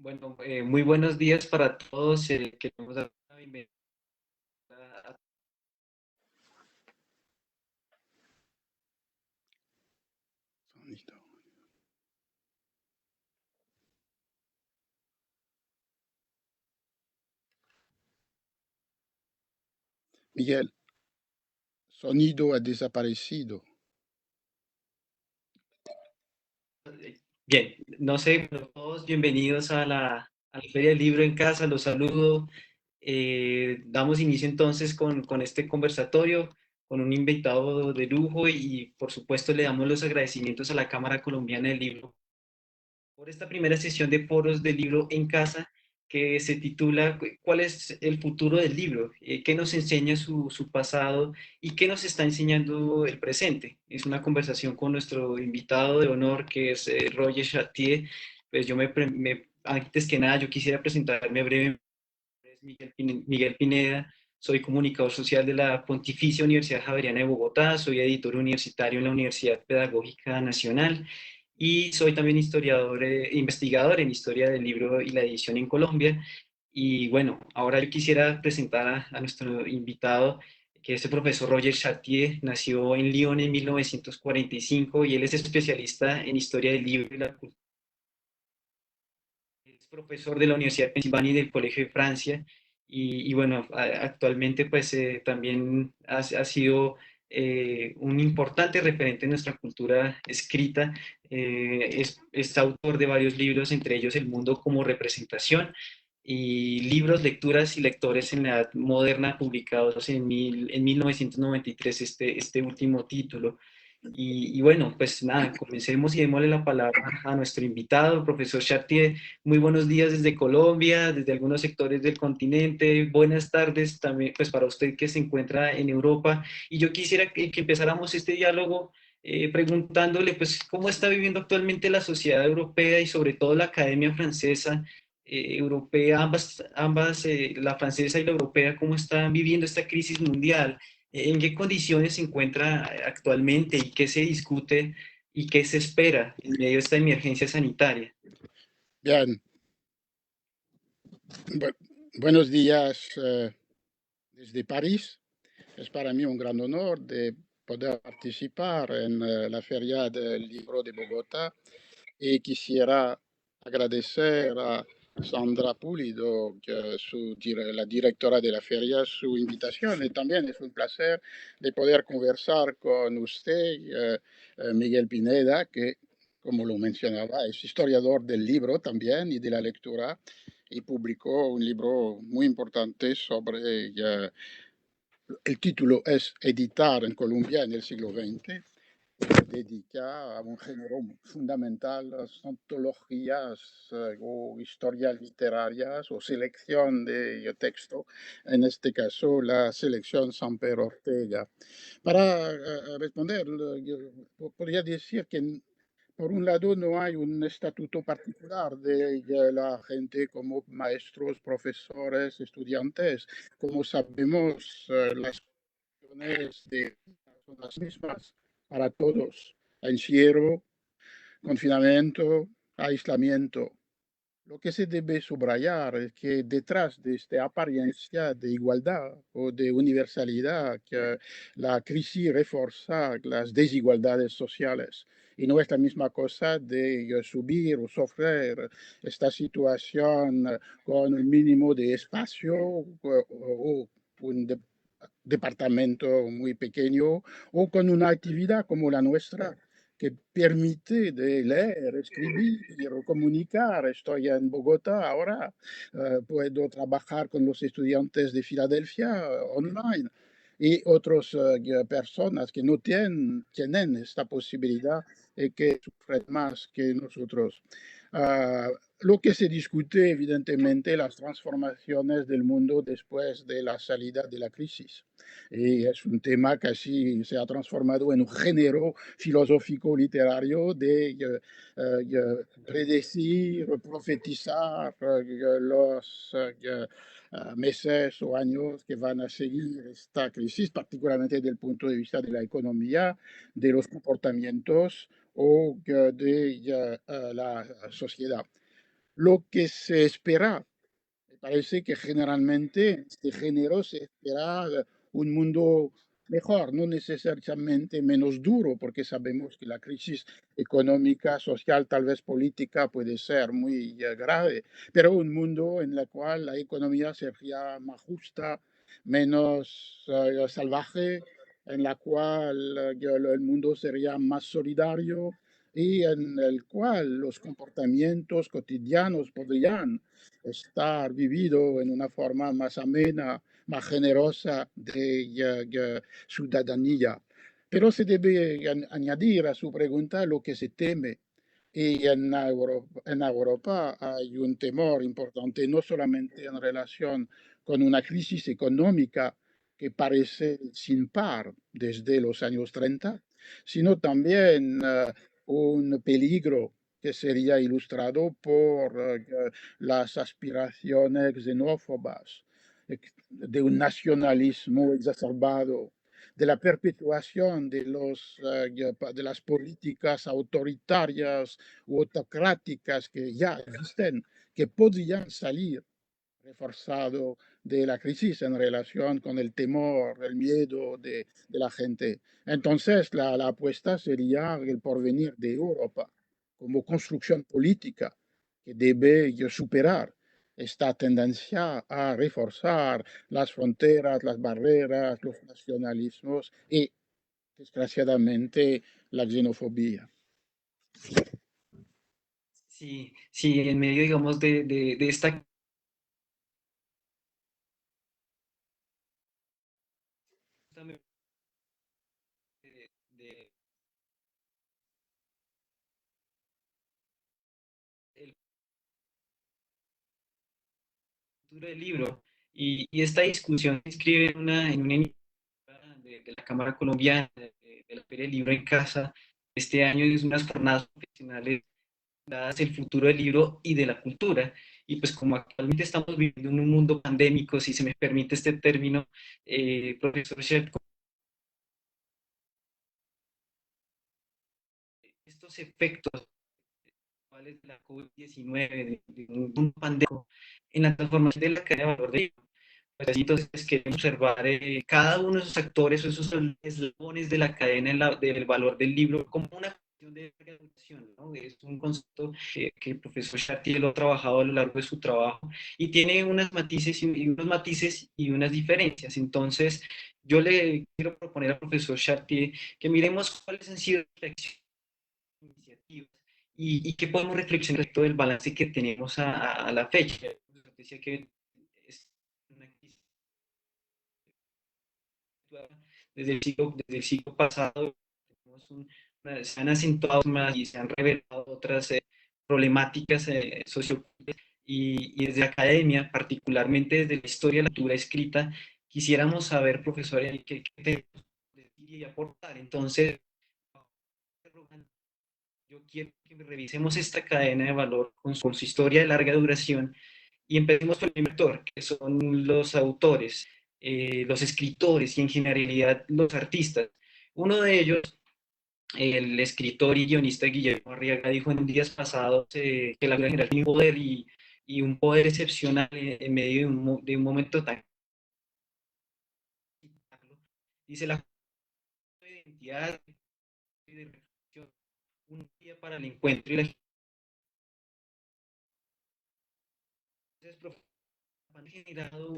Bueno, muy buenos días para todos. Queremos dar la bienvenida a Sonido. Miguel, sonido ha desaparecido. Bien, no sé, pero todos bienvenidos a la Feria del Libro en Casa. Los saludo. Damos inicio entonces con este conversatorio, con un invitado de lujo y por supuesto le damos los agradecimientos a la Cámara Colombiana del Libro por esta primera sesión de foros del libro en casa que se titula ¿Cuál es el futuro del libro? ¿Qué nos enseña su pasado y qué nos está enseñando el presente? Es una conversación con nuestro invitado de honor que es Roger Chartier. Pues antes que nada yo quisiera presentarme brevemente. Es Miguel Pineda, soy comunicador social de la Pontificia Universidad Javeriana de Bogotá, soy editor universitario en la Universidad Pedagógica Nacional y soy también historiador, investigador en historia del libro y la edición en Colombia. Y bueno, ahora yo quisiera presentar a nuestro invitado, que es el profesor Roger Chartier. Nació en Lyon en 1945 y él es especialista en historia del libro y la cultura. Es profesor de la Universidad de Pensilvania y del Colegio de Francia. Y bueno, actualmente pues también ha sido un importante referente en nuestra cultura escrita. Es autor de varios libros, entre ellos El mundo como representación y libros, lecturas y lectores en la edad moderna, publicados en 1993, este último título. Y bueno, pues nada, comencemos y démosle la palabra a nuestro invitado, el profesor Chartier. Muy buenos días desde Colombia, desde algunos sectores del continente. Buenas tardes también, pues para usted que se encuentra en Europa. Y yo quisiera que empezáramos este diálogo preguntándole, pues, cómo está viviendo actualmente la sociedad europea y sobre todo la academia francesa, europea, la francesa y la europea, cómo están viviendo esta crisis mundial. ¿En qué condiciones se encuentra actualmente y qué se discute y qué se espera en medio de esta emergencia sanitaria? Bien, buenos días desde París. Es para mí un gran honor de poder participar en la Feria del Libro de Bogotá y quisiera agradecer a Sandra Pulido, la directora de la feria, su invitación. Y también es un placer de poder conversar con usted, Miguel Pineda, que, como lo mencionaba, es historiador del libro también y de la lectura, y publicó un libro muy importante sobre, el título es Editar en Colombia en el siglo XX, dedica a un género fundamental, las antologías o historias literarias o selección de texto, en este caso la selección Samper Ortega. Para responder, yo podría decir que por un lado no hay un estatuto particular de la gente como maestros, profesores, estudiantes. Como sabemos, las condiciones son las mismas para todos: encierro, confinamiento, aislamiento. Lo que se debe subrayar es que detrás de esta apariencia de igualdad o de universalidad, que la crisis refuerza las desigualdades sociales. Y no es la misma cosa de subir o sufrir esta situación con un mínimo de espacio o un departamento muy pequeño o con una actividad como la nuestra que permite de leer, escribir, comunicar. Estoy en Bogotá ahora, puedo trabajar con los estudiantes de Filadelfia online y otras personas que no tienen esta posibilidad y que sufren más que nosotros. Ah, lo que se discute, evidentemente, las transformaciones del mundo después de la salida de la crisis. Y es un tema que casi se ha transformado en un género filosófico literario de predecir, profetizar los meses o años que van a seguir esta crisis, particularmente desde el punto de vista de la economía, de los comportamientos o de la sociedad. lo que se espera. Me parece que generalmente en este género se espera un mundo mejor, no necesariamente menos duro, porque sabemos que la crisis económica, social, tal vez política puede ser muy grave, pero un mundo en el cual la economía sería más justa, menos salvaje, en la cual el mundo sería más solidario y en el cual los comportamientos cotidianos podrían estar vivido en una forma más amena, más generosa de ciudadanía. Pero se debe añadir a su pregunta lo que se teme. Y en Europa hay un temor importante, no solamente en relación con una crisis económica que parece sin par desde los años 30, sino también un peligro que sería ilustrado por las aspiraciones xenófobas, de un nacionalismo exacerbado, de la perpetuación de las políticas autoritarias u autocráticas que ya existen, que podrían salir reforzado de la crisis en relación con el temor, el miedo de la gente. Entonces, la apuesta sería el porvenir de Europa como construcción política que debe superar esta tendencia a reforzar las fronteras, las barreras, los nacionalismos y, desgraciadamente, la xenofobia. Sí, sí, en medio, digamos, de esta de el futuro del libro y esta discusión se inscribe en una iniciativa de la Cámara Colombiana de la Feria del Libro en Casa. Este año es unas jornadas profesionales dadas el futuro del libro y de la cultura. Y pues como actualmente estamos viviendo en un mundo pandémico, si se me permite este término, profesor Shep, estos efectos de la COVID-19, de un pandémico, en la transformación de la cadena de valor de libro. Pues, entonces queremos observar cada uno de esos actores o esos eslabones de la cadena del valor del libro como una cuestión de regulación, ¿no? Es un concepto que el profesor Chartier lo ha trabajado a lo largo de su trabajo y tiene unos matices y unas diferencias. Entonces, yo le quiero proponer al profesor Chartier que miremos cuáles han sido las iniciativas y qué podemos reflexionar respecto del balance que tenemos a la fecha. Decía que es una crisis desde el siglo pasado, se han acentuado más y se han revelado otras problemáticas socioculturales y desde la academia, particularmente desde la historia de la cultura escrita, quisiéramos saber, profesor, qué tenemos que decir y aportar. Entonces, yo quiero que revisemos esta cadena de valor con su historia de larga duración y empecemos por el primer autor, que son los autores, los escritores y en generalidad los artistas. Uno de ellos, el escritor y guionista Guillermo Arriaga, dijo en días pasados que la vida general tiene un poder y un poder excepcional en medio de un momento tan... Dice la identidad de reflexión, un día para el encuentro y la han generado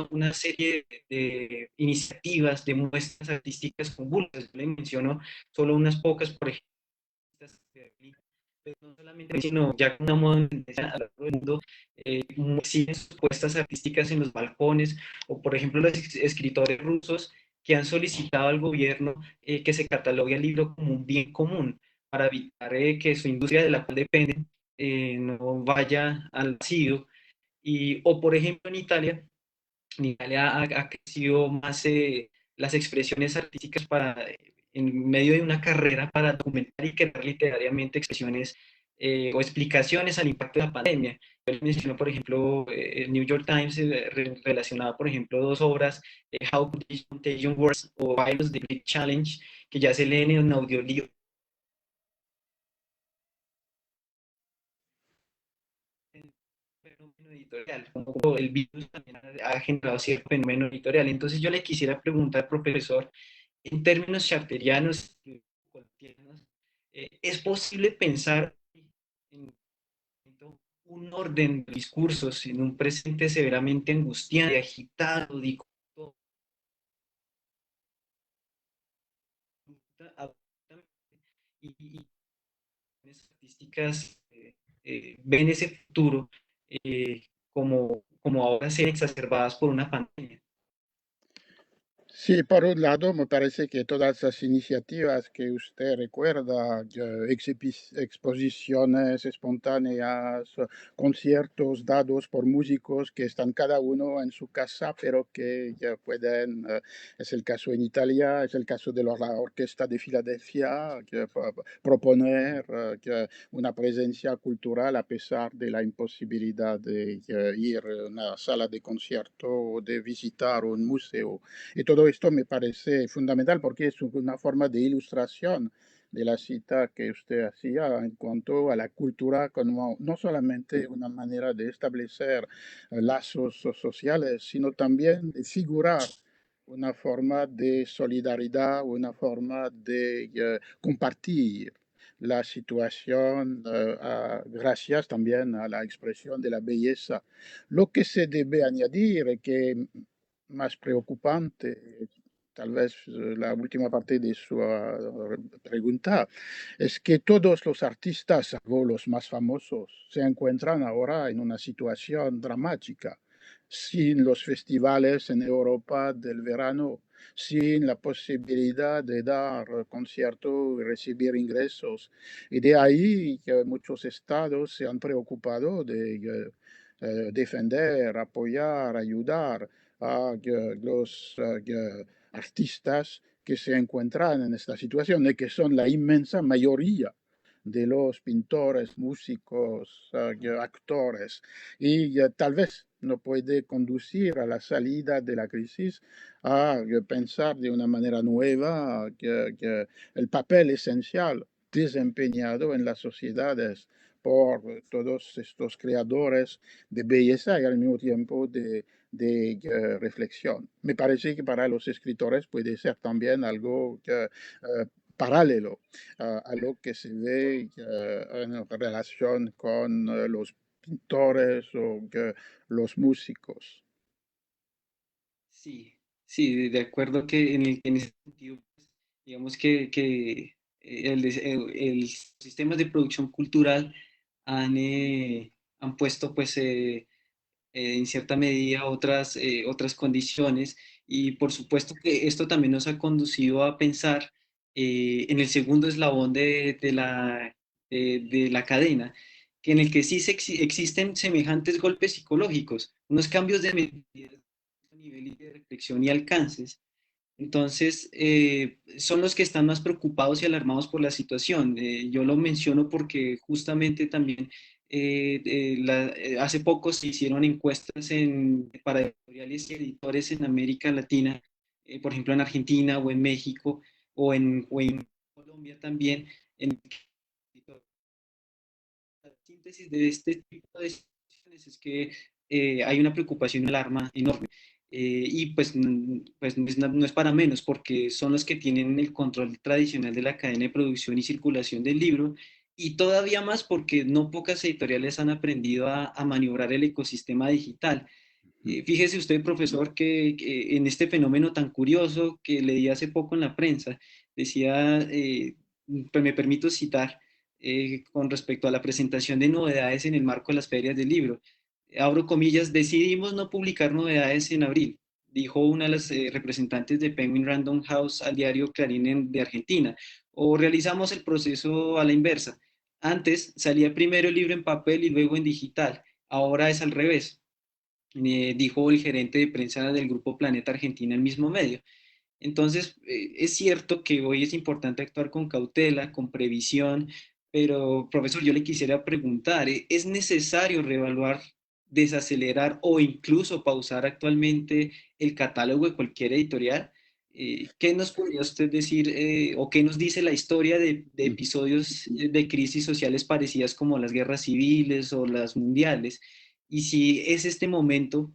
una serie de iniciativas, de muestras artísticas convulsas. Le menciono solo unas pocas, por ejemplo, pero no solamente, sino ya con una moda a lo largo del mundo, exhiben sus puestas artísticas en los balcones, o por ejemplo los escritores rusos que han solicitado al gobierno que se catalogue el libro como un bien común para evitar que su industria de la cual dependen no vaya al vacío. O por ejemplo en Italia ha crecido más las expresiones artísticas en medio de una carrera para documentar y crear literariamente expresiones o explicaciones al impacto de la pandemia. Yo les menciono, por ejemplo, el New York Times relacionado, por ejemplo, dos obras, How Contagion Works o Virus, The Great Challenge, que ya se leen en audiolibro. fenómeno editorial, como el virus también ha generado cierto fenómeno editorial. Entonces yo le quisiera preguntar, profesor, en términos charterianos, ¿es posible pensar en un orden de discursos en un presente severamente angustiante, agitado, dicotómico, y estadísticas ven ese futuro eh, como ahora ser exacerbadas por una pandemia? Sí, por un lado, me parece que todas esas iniciativas que usted recuerda, exposiciones espontáneas, conciertos dados por músicos que están cada uno en su casa, pero que ya pueden, es el caso en Italia, es el caso de la Orquesta de Filadelfia, que proponer una presencia cultural a pesar de la imposibilidad de ir a una sala de concierto o de visitar un museo. Y todo esto me parece fundamental porque es una forma de ilustración de la cita que usted hacía en cuanto a la cultura como no solamente una manera de establecer lazos sociales, sino también de figurar una forma de solidaridad, una forma de compartir la situación gracias también a la expresión de la belleza. Lo que se debe añadir, que más preocupante, tal vez la última parte de su pregunta, es que todos los artistas, salvo los más famosos, se encuentran ahora en una situación dramática, sin los festivales en Europa del verano, sin la posibilidad de dar conciertos y recibir ingresos. Y de ahí que muchos estados se han preocupado de defender, apoyar, ayudar a los artistas que se encuentran en esta situación y que son la inmensa mayoría de los pintores, músicos, actores, y tal vez no puede conducir a la salida de la crisis a pensar de una manera nueva que el papel esencial desempeñado en las sociedades por todos estos creadores de belleza y al mismo tiempo de reflexión. Me parece que para los escritores puede ser también algo paralelo a lo que se ve en relación con los pintores o los músicos. Sí, sí, de acuerdo que en ese sentido, pues, digamos que los sistemas de producción cultural han puesto pues en cierta medida otras condiciones, y por supuesto que esto también nos ha conducido a pensar en el segundo eslabón de la cadena, que en el que sí existen semejantes golpes psicológicos, unos cambios de nivel de reflexión y alcances. Entonces, son los que están más preocupados y alarmados por la situación. Yo lo menciono porque justamente también hace poco se hicieron encuestas para editoriales y editores en América Latina, por ejemplo en Argentina o en México o en Colombia también. En, la síntesis de este tipo de situaciones es que hay una preocupación y alarma enorme. Y pues no es para menos, porque son los que tienen el control tradicional de la cadena de producción y circulación del libro, y todavía más porque no pocas editoriales han aprendido a maniobrar el ecosistema digital. Fíjese usted, profesor, que en este fenómeno tan curioso que leí hace poco en la prensa, decía, pues me permito citar, con respecto a la presentación de novedades en el marco de las ferias del libro. Abro comillas: decidimos no publicar novedades en abril, dijo una de las representantes de Penguin Random House al diario Clarín de Argentina. O realizamos el proceso a la inversa. Antes salía primero el libro en papel y luego en digital. Ahora es al revés, dijo el gerente de prensa del Grupo Planeta Argentina, el mismo medio. Entonces, es cierto que hoy es importante actuar con cautela, con previsión, pero profesor, yo le quisiera preguntar, ¿es necesario reevaluar, desacelerar o incluso pausar actualmente el catálogo de cualquier editorial? ¿Qué nos podría usted decir o qué nos dice la historia de episodios de crisis sociales parecidas como las guerras civiles o las mundiales? y si es este momento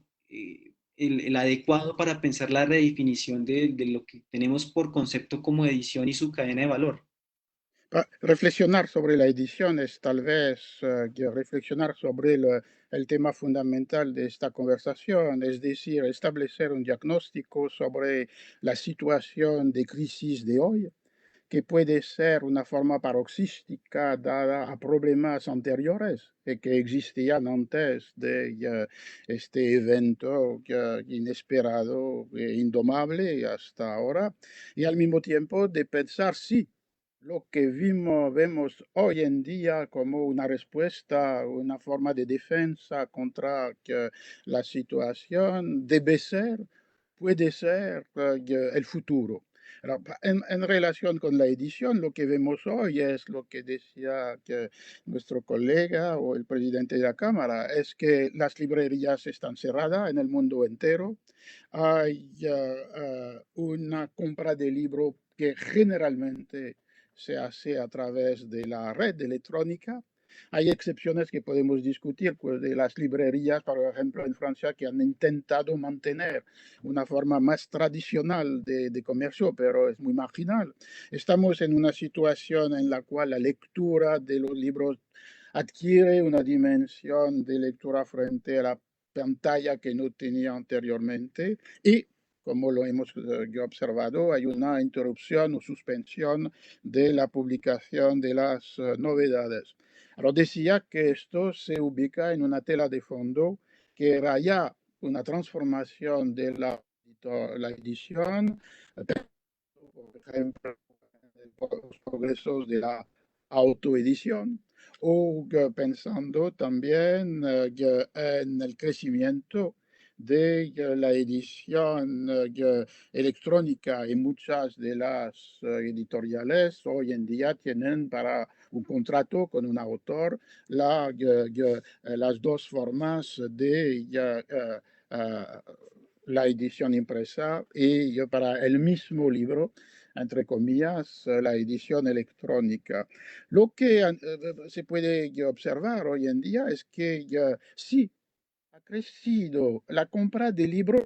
el adecuado para pensar la redefinición de lo que tenemos por concepto como edición y su cadena de valor. Reflexionar sobre la edición es tal vez reflexionar sobre el tema fundamental de esta conversación, es decir, establecer un diagnóstico sobre la situación de crisis de hoy, que puede ser una forma paroxística dada a problemas anteriores que existían antes de este evento inesperado e indomable hasta ahora, y al mismo tiempo de pensar si lo que vemos hoy en día como una respuesta, una forma de defensa contra la situación debe ser, puede ser el futuro. Alors, en relación con la edición, lo que vemos hoy es lo que decía que nuestro colega o el presidente de la Cámara, es que las librerías están cerradas en el mundo entero. Hay una compra de libro que generalmente se hace a través de la red electrónica. Hay excepciones que podemos discutir, pues de las librerías, por ejemplo, en Francia, que han intentado mantener una forma más tradicional de comercio, pero es muy marginal. Estamos en una situación en la cual la lectura de los libros adquiere una dimensión de lectura frente a la pantalla que no tenía anteriormente y como lo hemos yo observado, hay una interrupción o suspensión de la publicación de las novedades. Ahora decía que esto se ubica en una tela de fondo que era ya una transformación de la edición, por ejemplo, los progresos de la autoedición, o pensando también en el crecimiento de la edición electrónica y muchas de las editoriales hoy en día tienen para un contrato con un autor las dos formas de la edición impresa y para el mismo libro, entre comillas, la edición electrónica. Lo que se puede observar hoy en día es que sí ha crecido la compra de libros,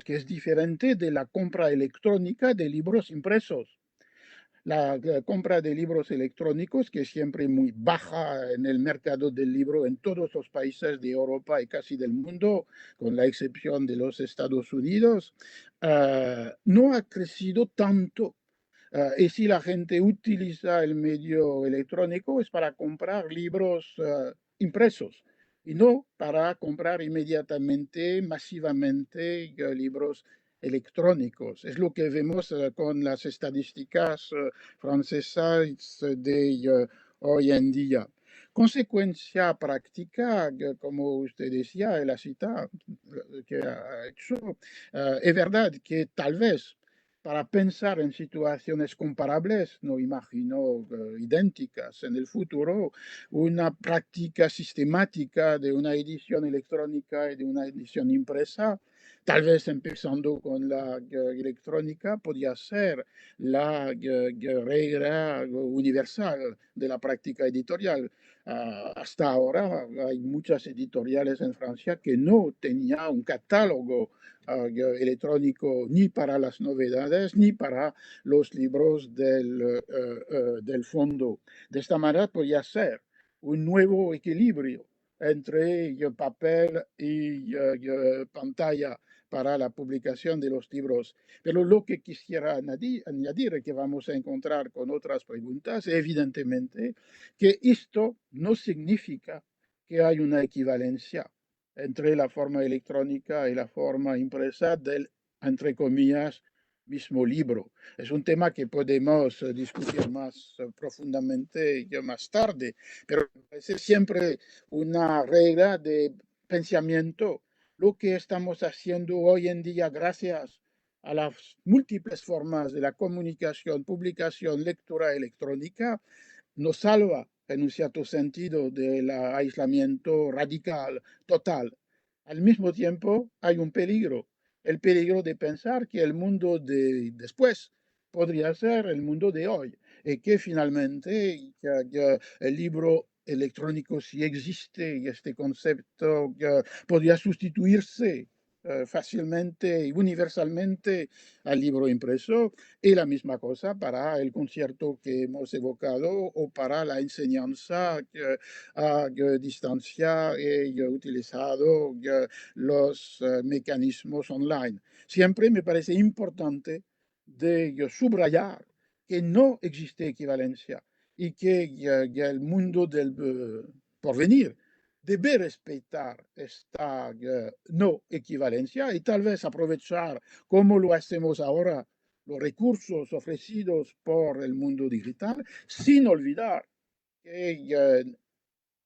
que es diferente de la compra electrónica de libros impresos. La compra de libros electrónicos, que es siempre muy baja en el mercado del libro en todos los países de Europa y casi del mundo, con la excepción de los Estados Unidos, no ha crecido tanto. Y si la gente utiliza el medio electrónico es para comprar libros impresos y no para comprar inmediatamente, masivamente, libros electrónicos. Es lo que vemos con las estadísticas francesas de hoy en día. Consecuencia práctica, como usted decía, la cita que ha hecho, es verdad que tal vez para pensar en situaciones comparables, no imagino idénticas en el futuro, una práctica sistemática de una edición electrónica y de una edición impresa, tal vez empezando con la electrónica, podría ser la regla universal de la práctica editorial. Hasta ahora hay muchas editoriales en Francia que no tenían un catálogo electrónico ni para las novedades ni para los libros del fondo. De esta manera podría ser un nuevo equilibrio entre papel y pantalla para la publicación de los libros. Pero lo que quisiera añadir, que vamos a encontrar con otras preguntas, evidentemente, que esto no significa que hay una equivalencia entre la forma electrónica y la forma impresa del, entre comillas, mismo libro. Es un tema que podemos discutir más profundamente más tarde, pero es siempre una regla de pensamiento. Lo que estamos haciendo hoy en día, gracias a las múltiples formas de la comunicación, publicación, lectura electrónica, nos salva en un cierto sentido del aislamiento radical, total. Al mismo tiempo, hay un peligro, el peligro de pensar que el mundo de después podría ser el mundo de hoy y que finalmente el libro electrónico sí existe y este concepto podría sustituirse fácilmente y universalmente al libro impreso, y la misma cosa para el concierto que hemos evocado o para la enseñanza a distancia y utilizado los mecanismos online. Siempre me parece importante de subrayar que no existe equivalencia y que ya el mundo del porvenir debe respetar esta no equivalencia y tal vez aprovechar, como lo hacemos ahora, los recursos ofrecidos por el mundo digital, sin olvidar que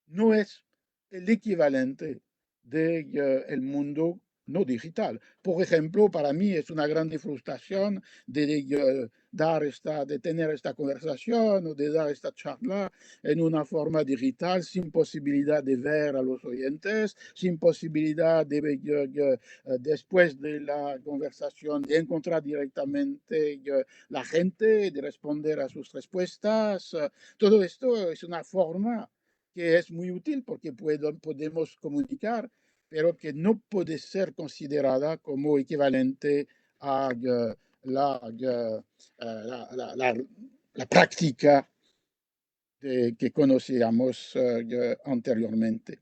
no es el equivalente del mundo no digital. Por ejemplo, para mí es una gran frustración de tener esta conversación o de dar esta charla en una forma digital sin posibilidad de ver a los oyentes, sin posibilidad de, después de la conversación, de encontrar directamente la gente, de responder a sus respuestas. Todo esto es una forma que es muy útil porque podemos comunicar, pero que no puede ser considerada como equivalente a la práctica que conocíamos anteriormente.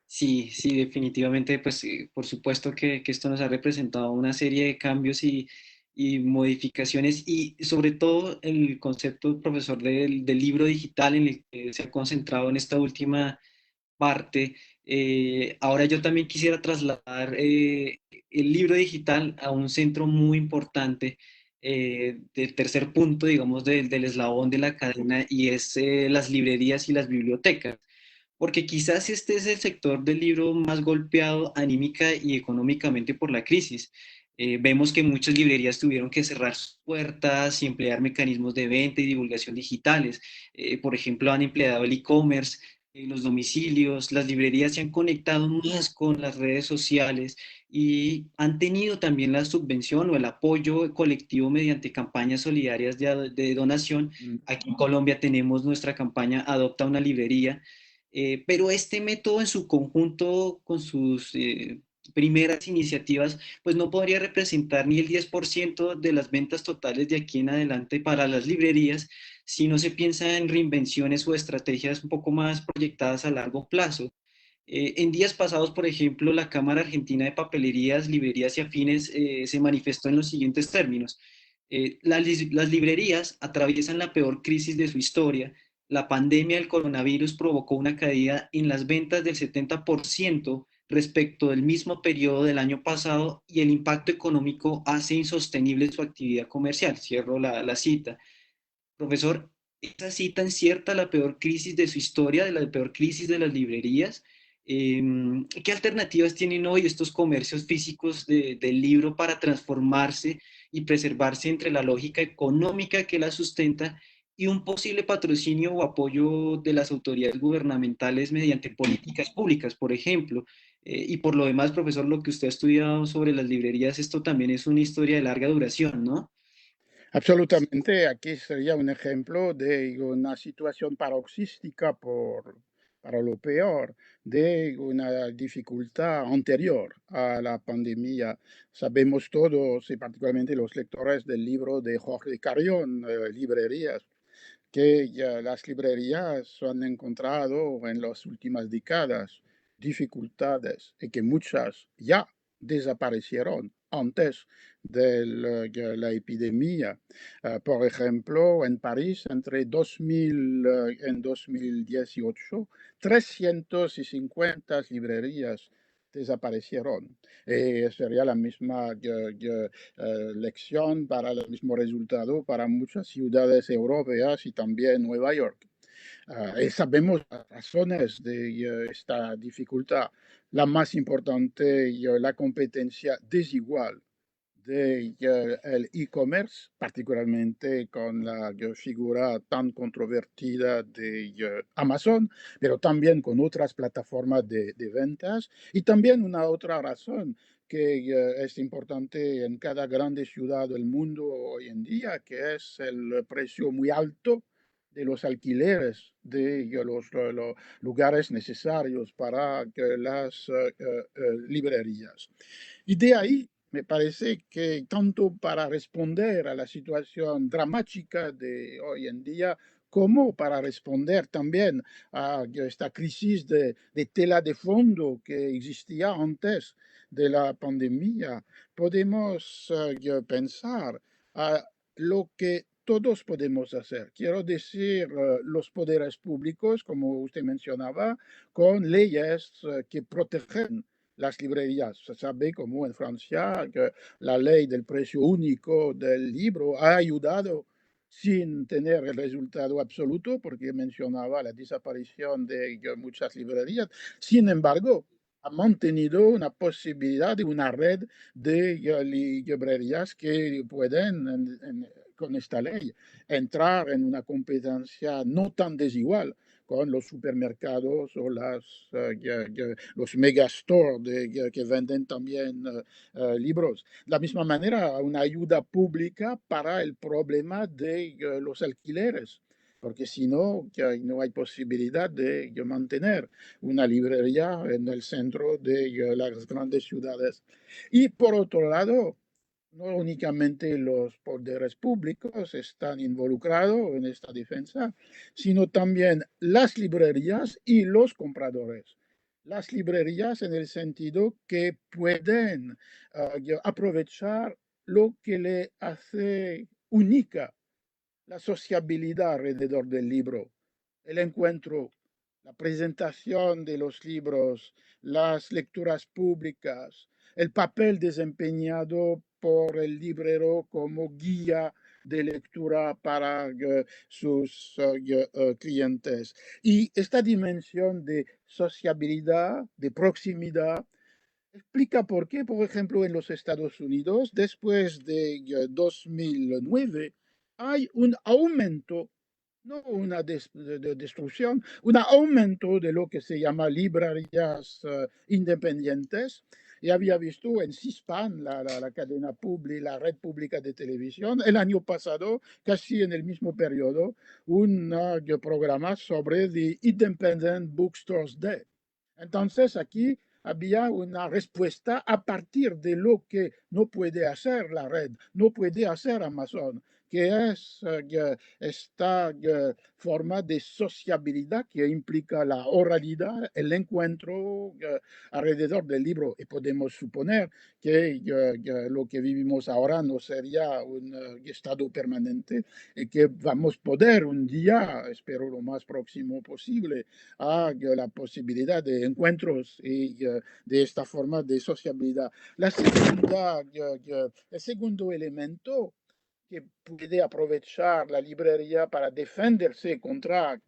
Sí, sí, definitivamente, pues por supuesto que esto nos ha representado una serie de cambios y modificaciones y sobre todo el concepto, profesor, del libro digital en el que se ha concentrado en esta última parte. Ahora yo también quisiera trasladar el libro digital a un centro muy importante del tercer punto, digamos, del eslabón de la cadena y es las librerías y las bibliotecas porque quizás este es el sector del libro más golpeado anímica y económicamente por la crisis. Vemos que muchas librerías tuvieron que cerrar sus puertas y emplear mecanismos de venta y divulgación digitales. Por ejemplo, han empleado el e-commerce, los domicilios, las librerías se han conectado más con las redes sociales y han tenido también la subvención o el apoyo colectivo mediante campañas solidarias de donación. Mm. Aquí en Colombia tenemos nuestra campaña Adopta una librería pero este método en su conjunto, con sus primeras iniciativas, pues no podría representar ni el 10% de las ventas totales de aquí en adelante para las librerías si no se piensa en reinvenciones o estrategias un poco más proyectadas a largo plazo. En días pasados, por ejemplo, la Cámara Argentina de Papelerías, Librerías y Afines se manifestó en los siguientes términos. Las librerías atraviesan la peor crisis de su historia. La pandemia del coronavirus provocó una caída en las ventas del 70% respecto del mismo periodo del año pasado y el impacto económico hace insostenible su actividad comercial. Cierro la cita. Profesor, ¿esta cita encierta la peor crisis de su historia, de la peor crisis de las librerías? ¿Qué alternativas tienen hoy estos comercios físicos del libro para transformarse y preservarse entre la lógica económica que la sustenta y un posible patrocinio o apoyo de las autoridades gubernamentales mediante políticas públicas, por ejemplo? Y por lo demás, profesor, lo que usted ha estudiado sobre las librerías, esto también es una historia de larga duración, ¿no? Absolutamente, aquí sería un ejemplo de una situación paroxística para lo peor, de una dificultad anterior a la pandemia. Sabemos todos, y particularmente los lectores del libro de Jorge Carrión, Librerías, que ya las librerías han encontrado en las últimas décadas dificultades y que muchas ya desaparecieron antes de la epidemia. Por ejemplo, en París, entre 2000 y 2018, 350 librerías desaparecieron. Sería la misma lección para el mismo resultado para muchas ciudades europeas y también Nueva York. Sabemos las razones de esta dificultad. La más importante, la competencia desigual del e-commerce, particularmente con la figura tan controvertida de Amazon, pero también con otras plataformas de ventas. Y también una otra razón que es importante en cada grande ciudad del mundo hoy en día, que es el precio muy alto de los alquileres de los lugares necesarios para las librerías. Y de ahí me parece que tanto para responder a la situación dramática de hoy en día, como para responder también a esta crisis de tela de fondo que existía antes de la pandemia, podemos pensar a lo que todos podemos hacer. Quiero decir, los poderes públicos, como usted mencionaba, con leyes que protegen las librerías. Se sabe como en Francia que la ley del precio único del libro ha ayudado sin tener el resultado absoluto, porque mencionaba la desaparición de muchas librerías. Sin embargo, ha mantenido una posibilidad de una red de librerías que pueden, con esta ley, entrar en una competencia no tan desigual con los supermercados o los megastores que venden también libros. De la misma manera, una ayuda pública para el problema de los alquileres, porque si no, no hay posibilidad de mantener una librería en el centro de las grandes ciudades. Y por otro lado, no únicamente los poderes públicos están involucrados en esta defensa, sino también las librerías y los compradores. Las librerías en el sentido que pueden aprovechar lo que le hace única la sociabilidad alrededor del libro, el encuentro, la presentación de los libros, las lecturas públicas, el papel desempeñado por el librero como guía de lectura para sus clientes. Y esta dimensión de sociabilidad, de proximidad, explica por qué, por ejemplo, en los Estados Unidos, después de 2009, hay un aumento, no una destrucción, un aumento de lo que se llama librerías independientes. Y había visto en CISPAN, la cadena pública, la red pública de televisión, el año pasado, casi en el mismo periodo, un programa sobre the Independent Bookstores Day. Entonces, aquí había una respuesta a partir de lo que no puede hacer la red, no puede hacer Amazon, que es esta forma de sociabilidad que implica la oralidad, el encuentro alrededor del libro. Y podemos suponer que lo que vivimos ahora no sería un estado permanente y que vamos a poder un día, espero lo más próximo posible, a la posibilidad de encuentros y de esta forma de sociabilidad. El segundo elemento que puede aprovechar la librería para defenderse contra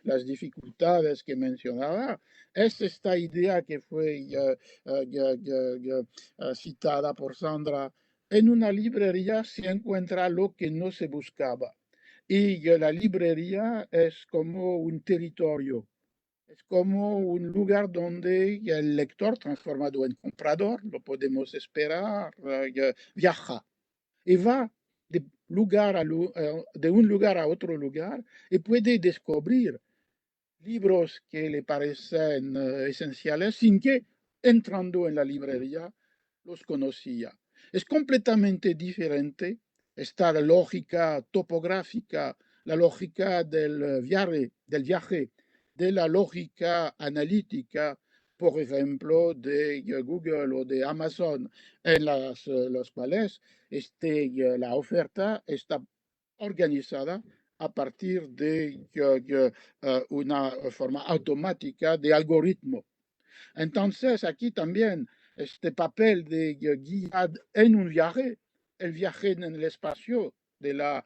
las dificultades que mencionaba, es esta idea que fue citada por Sandra. En una librería se encuentra lo que no se buscaba. Y la librería es como un territorio, es como un lugar donde el lector, transformado en comprador, lo podemos esperar, viaja y va de un lugar a otro lugar y puede descubrir libros que le parecen esenciales sin que entrando en la librería los conocía. Es completamente diferente esta lógica topográfica, la lógica del viaje, de la lógica analítica, por ejemplo, de Google o de Amazon, en las cuales la oferta está organizada a partir de una forma automática de algoritmo. Entonces, aquí también este papel de guía en un viaje, el viaje en el espacio de la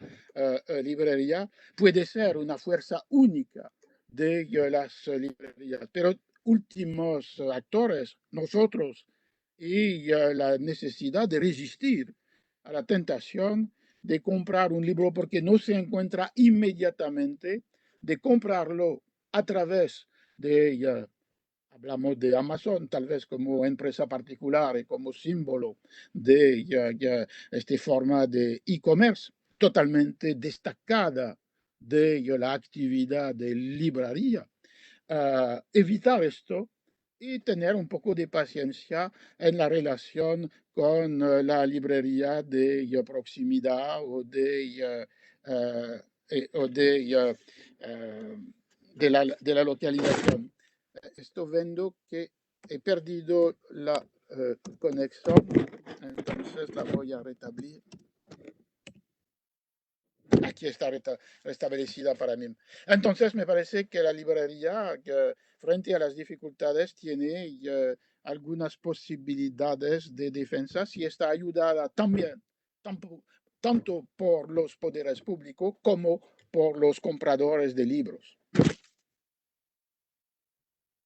librería, puede ser una fuerza única de las librerías. Pero últimos actores, nosotros, y la necesidad de resistir a la tentación de comprar un libro porque no se encuentra inmediatamente, de comprarlo a través de hablamos de Amazon tal vez como empresa particular y como símbolo de esta forma de e-commerce totalmente destacada de la actividad de librería, evitar esto y tener un poco de paciencia en la relación con la librería de proximidad o de la localización. Estoy viendo que he perdido la conexión, entonces la voy a restablecer. Aquí está restablecida para mí. Entonces, me parece que la librería, frente a las dificultades, tiene algunas posibilidades de defensa si está ayudada también, tanto, tanto por los poderes públicos como por los compradores de libros.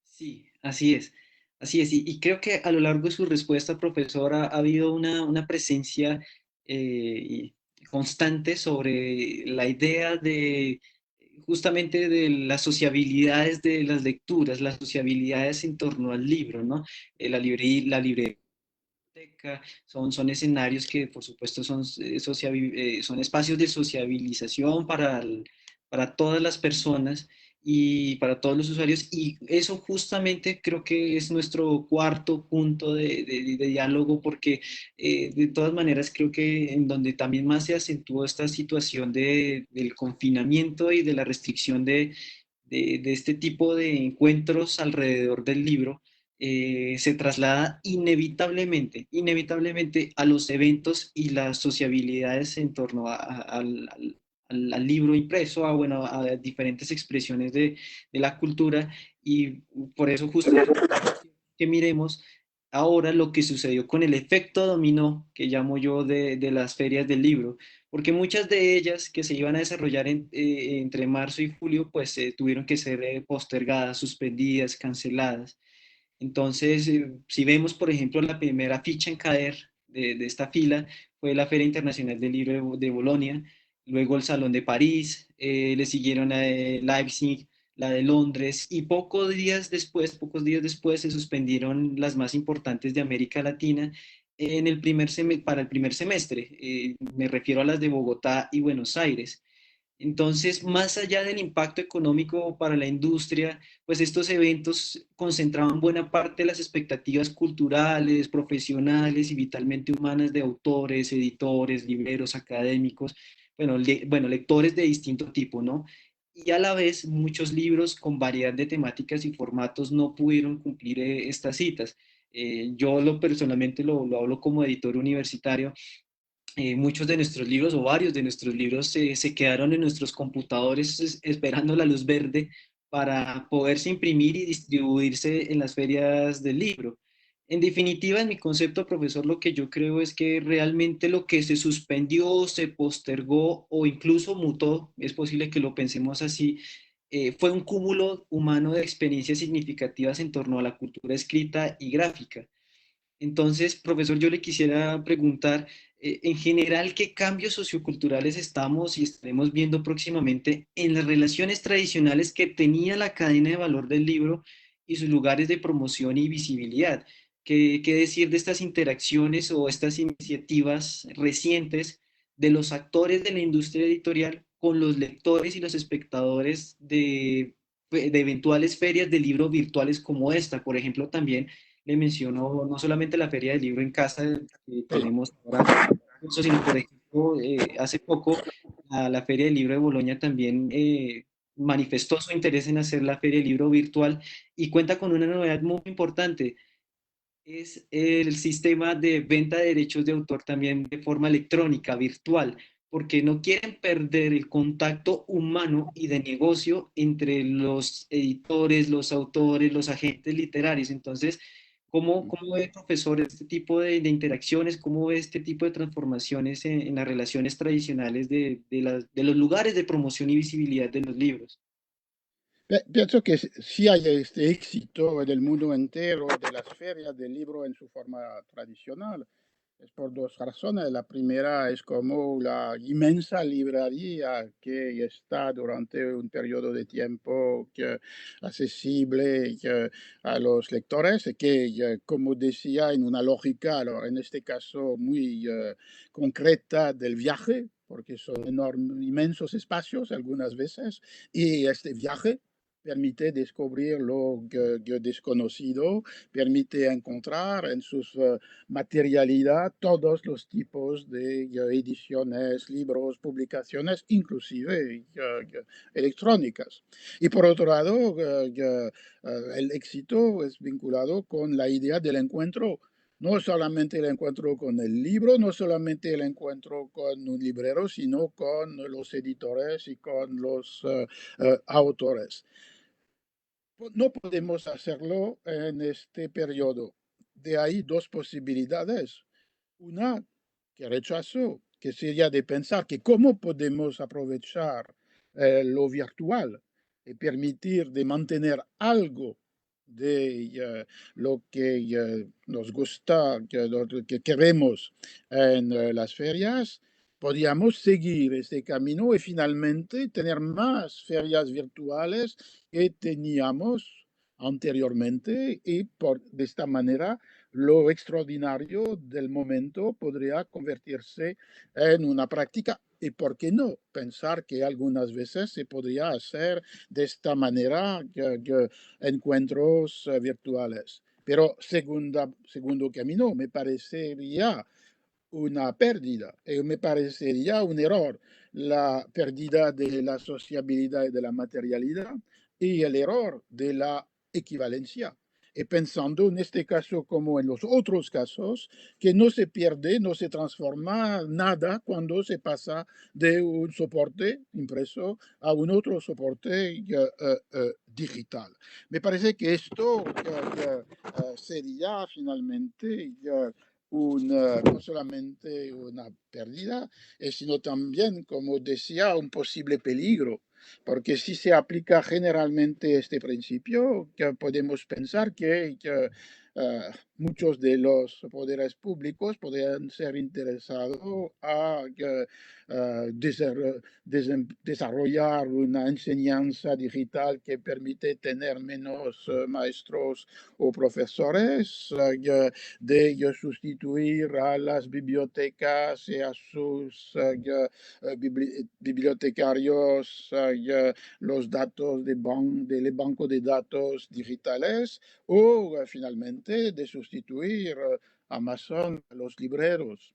Sí, así es. Así es. Y creo que a lo largo de su respuesta, profesora, ha habido una presencia constante sobre la idea de justamente de las sociabilidades de las lecturas, las sociabilidades en torno al libro, ¿no? La librería son escenarios que, por supuesto, son espacios de sociabilización para todas las personas y para todos los usuarios. Y eso justamente creo que es nuestro cuarto punto de diálogo, porque de todas maneras creo que en donde también más se acentuó esta situación del confinamiento y de la restricción de este tipo de encuentros alrededor del libro, se traslada inevitablemente a los eventos y las sociabilidades en torno al libro impreso, bueno, a diferentes expresiones de la cultura, y por eso justamente que miremos ahora lo que sucedió con el efecto dominó, que llamo yo, de las ferias del libro, porque muchas de ellas que se iban a desarrollar entre marzo y julio, pues tuvieron que ser postergadas, suspendidas, canceladas. Entonces, si vemos, por ejemplo, la primera ficha en caer de esta fila fue la Feria Internacional del Libro de Bolonia, luego el Salón de París, le siguieron Leipzig, la de Londres, y pocos días después se suspendieron las más importantes de América Latina para el primer semestre. Me refiero a las de Bogotá y Buenos Aires. Entonces, más allá del impacto económico para la industria, pues estos eventos concentraban buena parte de las expectativas culturales, profesionales y vitalmente humanas de autores, editores, libreros, académicos, bueno, lectores de distinto tipo, ¿no? Y a la vez, muchos libros con variedad de temáticas y formatos no pudieron cumplir estas citas. Yo personalmente lo hablo como editor universitario. Muchos de nuestros libros o varios de nuestros libros se quedaron en nuestros computadores esperando la luz verde para poderse imprimir y distribuirse en las ferias del libro. En definitiva, en mi concepto, profesor, lo que yo creo es que realmente lo que se suspendió, se postergó o incluso mutó, es posible que lo pensemos así, fue un cúmulo humano de experiencias significativas en torno a la cultura escrita y gráfica. Entonces, profesor, yo le quisiera preguntar, en general, ¿qué cambios socioculturales estamos y estaremos viendo próximamente en las relaciones tradicionales que tenía la cadena de valor del libro y sus lugares de promoción y visibilidad? ¿Qué decir de estas interacciones o estas iniciativas recientes de los actores de la industria editorial con los lectores y los espectadores de eventuales ferias de libro virtuales como esta? Por ejemplo, también le menciono no solamente la Feria del Libro en Casa que Sí. tenemos ahora, sino por ejemplo, hace poco la Feria del Libro de Bolonia también manifestó su interés en hacer la Feria del Libro virtual y cuenta con una novedad muy importante. Es el sistema de venta de derechos de autor también de forma electrónica, virtual, porque no quieren perder el contacto humano y de negocio entre los editores, los autores, los agentes literarios. Entonces, ¿cómo ve, profesor, este tipo de interacciones? ¿Cómo ve este tipo de transformaciones en las relaciones tradicionales de los lugares de promoción y visibilidad de los libros? Pienso que sí hay este éxito en el mundo entero de las ferias del libro en su forma tradicional. Es por dos razones. La primera es como la inmensa librería que está durante un periodo de tiempo accesible a los lectores, y que, como decía, en una lógica, en este caso muy concreta del viaje, porque son inmensos espacios algunas veces, y este viaje permite descubrir lo que desconocido, permite encontrar en su materialidad todos los tipos de ediciones, libros, publicaciones, inclusive electrónicas. Y por otro lado, el éxito es vinculado con la idea del encuentro, no solamente el encuentro con el libro, no solamente el encuentro con un librero, sino con los editores y con los autores. No podemos hacerlo en este periodo. De ahí dos posibilidades. Una que rechazo, que sería de pensar que cómo podemos aprovechar lo virtual y permitir de mantener algo de lo que nos gusta, lo que queremos en las ferias. Podríamos seguir este camino y finalmente tener más ferias virtuales que teníamos anteriormente y de esta manera lo extraordinario del momento podría convertirse en una práctica. ¿Y por qué no pensar que algunas veces se podría hacer de esta manera encuentros virtuales? Pero segundo camino, me parecería una pérdida, me parecería un error, la pérdida de la sociabilidad y de la materialidad y el error de la equivalencia. Y pensando en este caso como en los otros casos, que no se pierde, no se transforma nada cuando se pasa de un soporte impreso a un otro soporte digital. Me parece que esto sería finalmente no solamente una pérdida, sino también, como decía, un posible peligro, porque si se aplica generalmente este principio, que podemos pensar que muchos de los poderes públicos podrían ser interesados a desarrollar una enseñanza digital que permite tener menos maestros o profesores, de sustituir a las bibliotecas y a sus bibliotecarios los datos del banco de datos digitales o finalmente de sustituir Amazon a los libreros.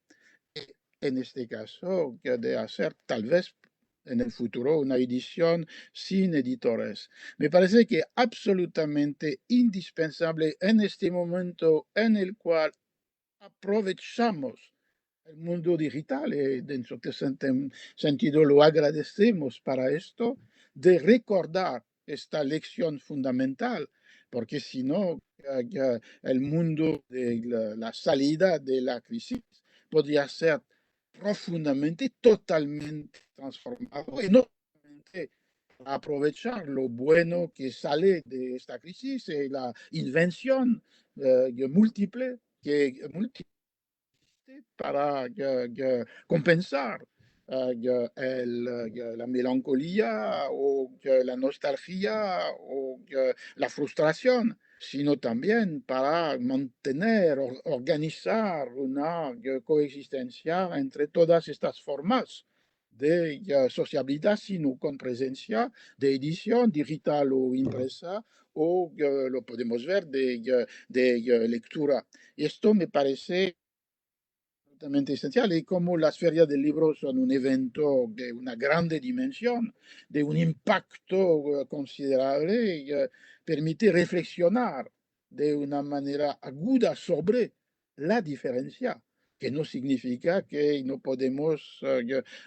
En este caso, de hacer tal vez en el futuro una edición sin editores. Me parece que absolutamente indispensable en este momento en el cual aprovechamos el mundo digital y en cierto sentido lo agradecemos para esto, de recordar esta lección fundamental, porque si no, el mundo de la salida de la crisis podría ser profundamente, totalmente transformado y no solamente aprovechar lo bueno que sale de esta crisis y la invención múltiple para compensar la melancolía o la nostalgia o la frustración, sino también para mantener, organizar una coexistencia entre todas estas formas de sociabilidad, sino con presencia de edición digital o impresa, o lo podemos ver de lectura. Esto me parece absolutamente esencial. Y como las ferias del libro son un evento de una grande dimensión, de un impacto considerable, permite reflexionar de una manera aguda sobre la diferencia, que no significa que no podemos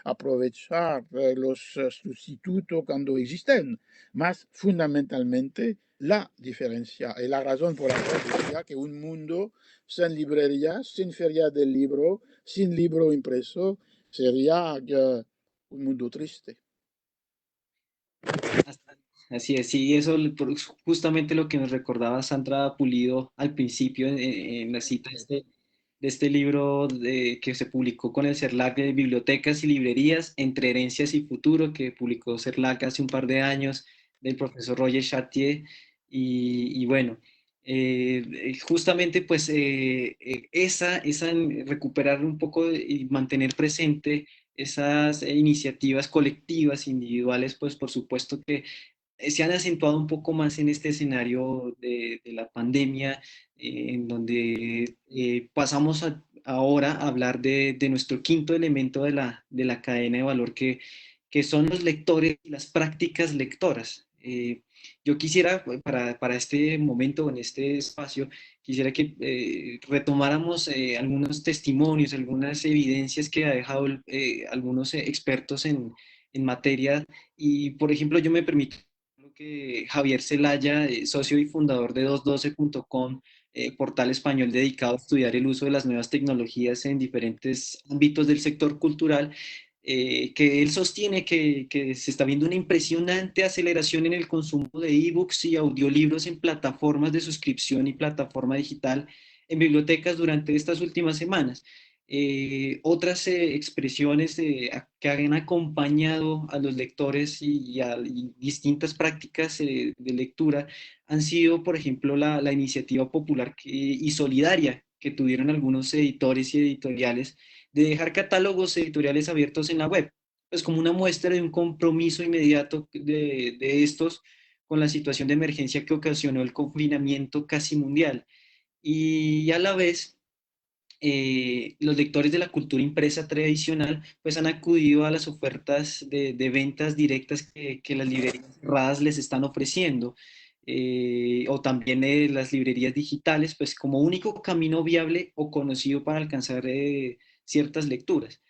aprovechar los sustitutos cuando existen, más fundamentalmente la diferencia. Y la razón por la cual decía que un mundo sin librerías, sin feria del libro, sin libro impreso, sería un mundo triste. Así es, sí, eso justamente lo que nos recordaba Sandra Pulido al principio en la cita de este libro que se publicó con el CERLAC de Bibliotecas y Librerías entre herencias y futuro, que publicó CERLAC hace un par de años, del profesor Roger Chartier. Y bueno, justamente pues recuperar un poco y mantener presente esas iniciativas colectivas, individuales, pues por supuesto que se han acentuado un poco más en este escenario de la pandemia, en donde pasamos ahora a hablar de nuestro quinto elemento de la cadena de valor, que son los lectores y las prácticas lectoras. Yo quisiera, para este momento, en este espacio, quisiera que retomáramos algunos testimonios, algunas evidencias que ha dejado algunos expertos en materia. Y, por ejemplo, yo me permito que Javier Zelaya, socio y fundador de 212.com, portal español dedicado a estudiar el uso de las nuevas tecnologías en diferentes ámbitos del sector cultural, que él sostiene que se está viendo una impresionante aceleración en el consumo de ebooks y audiolibros en plataformas de suscripción y plataforma digital en bibliotecas durante estas últimas semanas. Otras expresiones que han acompañado a los lectores y distintas prácticas de lectura han sido, por ejemplo, la iniciativa popular y solidaria que tuvieron algunos editores y editoriales de dejar catálogos editoriales abiertos en la web, pues como una muestra de un compromiso inmediato de estos con la situación de emergencia que ocasionó el confinamiento casi mundial. Y a la vez, los lectores de la cultura impresa tradicional pues han acudido a las ofertas de ventas directas que las librerías cerradas les están ofreciendo, o también las librerías digitales, pues como único camino viable o conocido para alcanzar ciertas lecturas.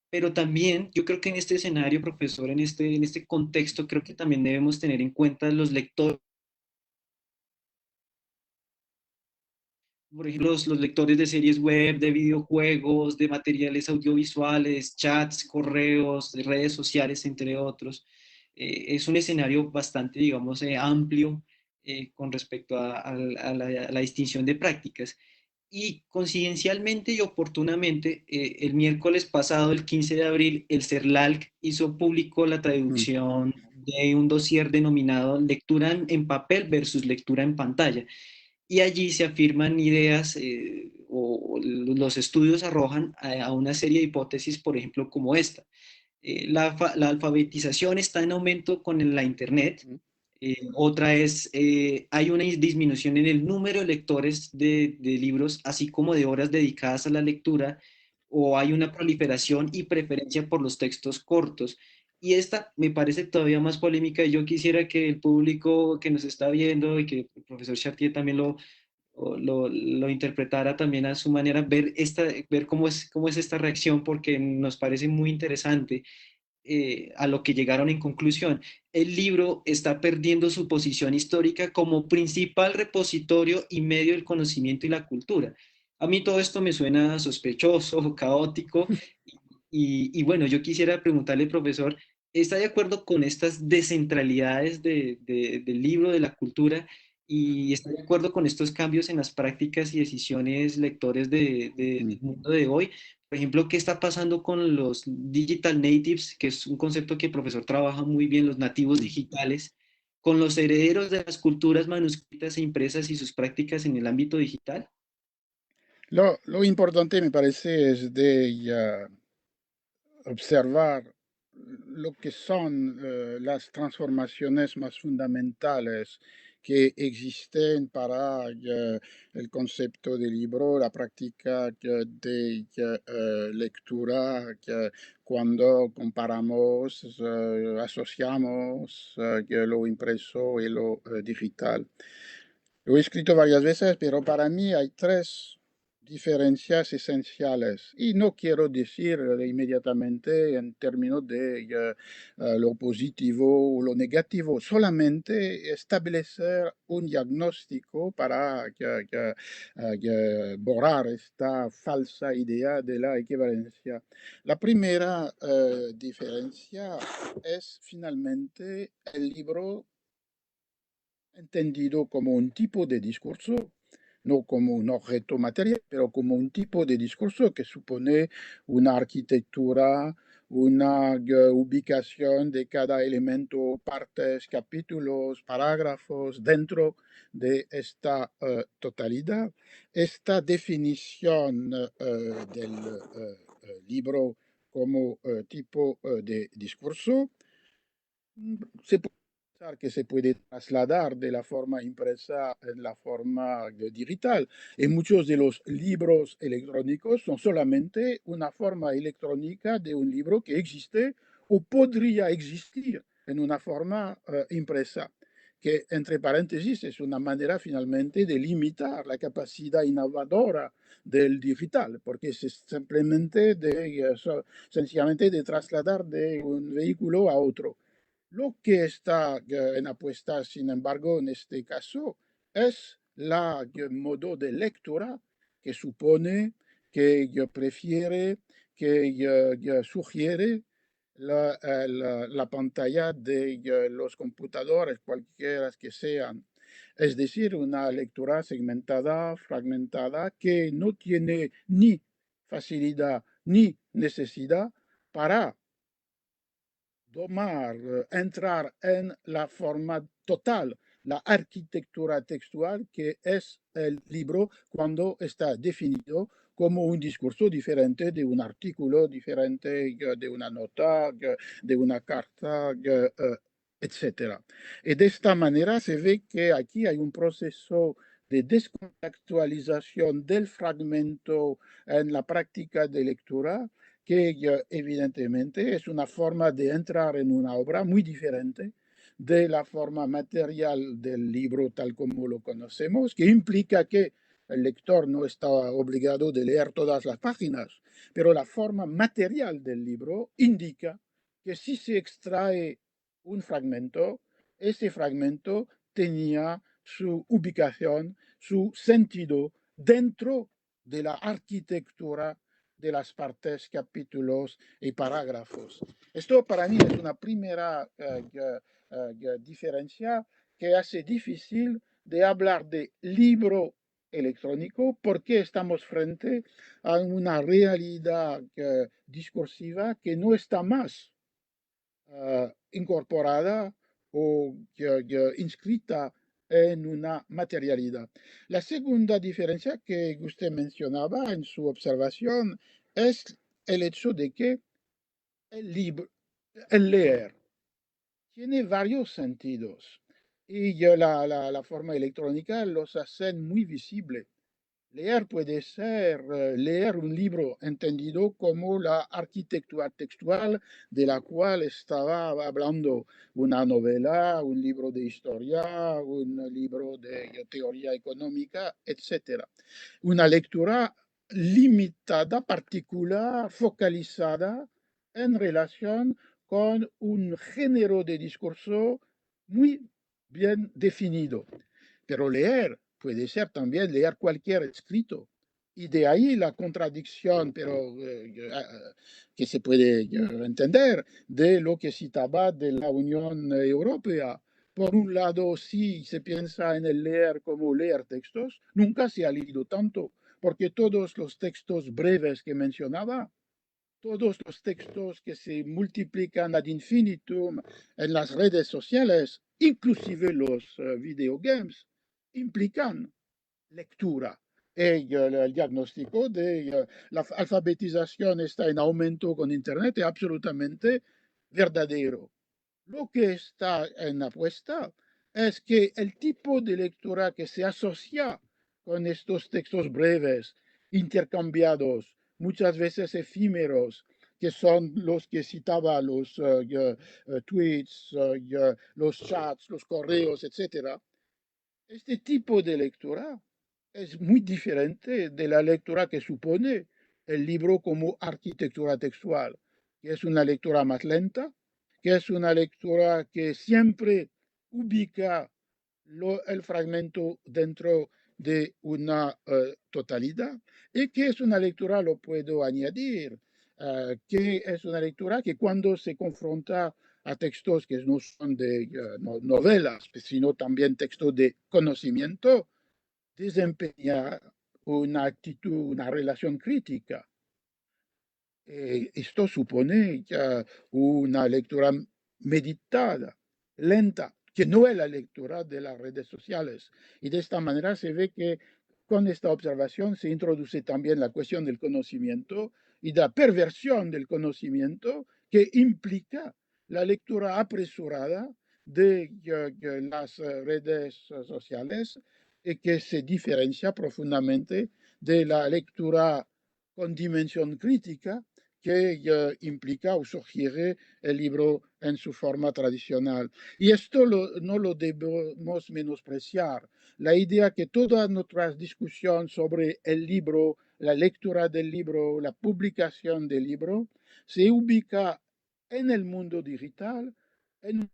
Pero también yo creo que en este escenario, profesor, en este contexto, creo que también debemos tener en cuenta los lectores. Por ejemplo, los lectores de series web, de videojuegos, de materiales audiovisuales, chats, correos, de redes sociales, entre otros. Es un escenario bastante, digamos, amplio con respecto a la distinción de prácticas. Y coincidencialmente y oportunamente, el miércoles pasado, el 15 de abril, el CERLALC hizo público la Mm, traducción de un dossier denominado Lectura en papel versus lectura en pantalla, y allí se afirman ideas, o los estudios arrojan a una serie de hipótesis, por ejemplo, como esta. La alfabetización está en aumento con la Internet. mm, Otra es, hay una disminución en el número de lectores de libros, así como de horas dedicadas a la lectura, o hay una proliferación y preferencia por los textos cortos. Y esta me parece todavía más polémica, y yo quisiera que el público que nos está viendo y que el profesor Chartier también lo interpretara también a su manera, ver cómo es esta reacción, porque nos parece muy interesante a lo que llegaron en conclusión. El libro está perdiendo su posición histórica como principal repositorio y medio del conocimiento y la cultura. A mí todo esto me suena sospechoso, caótico, y bueno, yo quisiera preguntarle, profesor, ¿está de acuerdo con estas descentralidades del libro, de la cultura, y está de acuerdo con estos cambios en las prácticas y decisiones lectores mm. del mundo de hoy? Por ejemplo, ¿qué está pasando con los digital natives, que es un concepto que el profesor trabaja muy bien, los nativos digitales, con los herederos de las culturas manuscritas e impresas y sus prácticas en el ámbito digital? Lo importante me parece es de observar lo que son las transformaciones más fundamentales que existen para el concepto de libro, la práctica de lectura, cuando comparamos, asociamos lo impreso y lo digital. Lo he escrito varias veces, pero para mí hay tres diferencias esenciales. Y no quiero decir inmediatamente en términos de lo positivo o lo negativo, solamente establecer un diagnóstico para borrar esta falsa idea de la equivalencia. La primera diferencia es finalmente el libro entendido como un tipo de discurso, no como un objeto material, pero como un tipo de discurso que supone una arquitectura, una ubicación de cada elemento, partes, capítulos, parágrafos dentro de esta totalidad. Esta definición del libro como tipo de discurso, se puede pensar que se puede trasladar de la forma impresa en la forma digital. Y muchos de los libros electrónicos son solamente una forma electrónica de un libro que existe o podría existir en una forma impresa, que entre paréntesis es una manera finalmente de limitar la capacidad innovadora del digital, porque es simplemente sencillamente de trasladar de un vehículo a otro. Lo que está en apuesta, sin embargo, en este caso, es la modo de lectura que supone, que prefiere, que sugiere la pantalla de los computadores, cualquiera que sean. Es decir, una lectura segmentada, fragmentada, que no tiene ni facilidad ni necesidad para domar, entrar en la forma total, la arquitectura textual que es el libro cuando está definido como un discurso diferente de un artículo, diferente de una nota, de una carta, etcétera. Y de esta manera se ve que aquí hay un proceso de descontextualización del fragmento en la práctica de lectura que evidentemente es una forma de entrar en una obra muy diferente de la forma material del libro tal como lo conocemos, que implica que el lector no está obligado de leer todas las páginas, pero la forma material del libro indica que si se extrae un fragmento, ese fragmento tenía su ubicación, su sentido dentro de la arquitectura de las partes, capítulos y parágrafos. Esto para mí es una primera diferencia que hace difícil de hablar de libro electrónico porque estamos frente a una realidad discursiva que no está más incorporada o inscrita en una materialidad. La segunda diferencia que usted mencionaba en su observación es el hecho de que el libro, el leer, tiene varios sentidos y la forma electrónica los hace muy visibles. Leer puede ser leer un libro entendido como la arquitectura textual de la cual estaba hablando, una novela, un libro de historia, un libro de teoría económica, etcétera. Una lectura limitada, particular, focalizada en relación con un género de discurso muy bien definido. Pero leer puede ser también leer cualquier escrito. Y de ahí la contradicción, pero que se puede entender, de lo que citaba de la Unión Europea. Por un lado, si se piensa en el leer como leer textos, nunca se ha leído tanto, porque todos los textos breves que mencionaba, todos los textos que se multiplican ad infinitum en las redes sociales, inclusive los videogames, implican lectura. Y el diagnóstico de la alfabetización está en aumento con Internet es absolutamente verdadero. Lo que está en apuesta es que el tipo de lectura que se asocia con estos textos breves, intercambiados, muchas veces efímeros, que son los que citaba los tweets, los chats, los correos, etcétera. Este tipo de lectura es muy diferente de la lectura que supone el libro como arquitectura textual, que es una lectura más lenta, que es una lectura que siempre ubica el fragmento dentro de una totalidad y que es una lectura, lo puedo añadir, que es una lectura que cuando se confronta a textos que no son de novelas, sino también textos de conocimiento, desempeña una actitud, una relación crítica. Esto supone una lectura meditada, lenta, que no es la lectura de las redes sociales. Y de esta manera se ve que con esta observación se introduce también la cuestión del conocimiento y de la perversión del conocimiento que implica la lectura apresurada de las redes sociales y que se diferencia profundamente de la lectura con dimensión crítica que implica o sugiere el libro en su forma tradicional. Y esto no lo debemos menospreciar. La idea que toda nuestra discusión sobre el libro, la lectura del libro, la publicación del libro, se ubica en el mundo digital, en un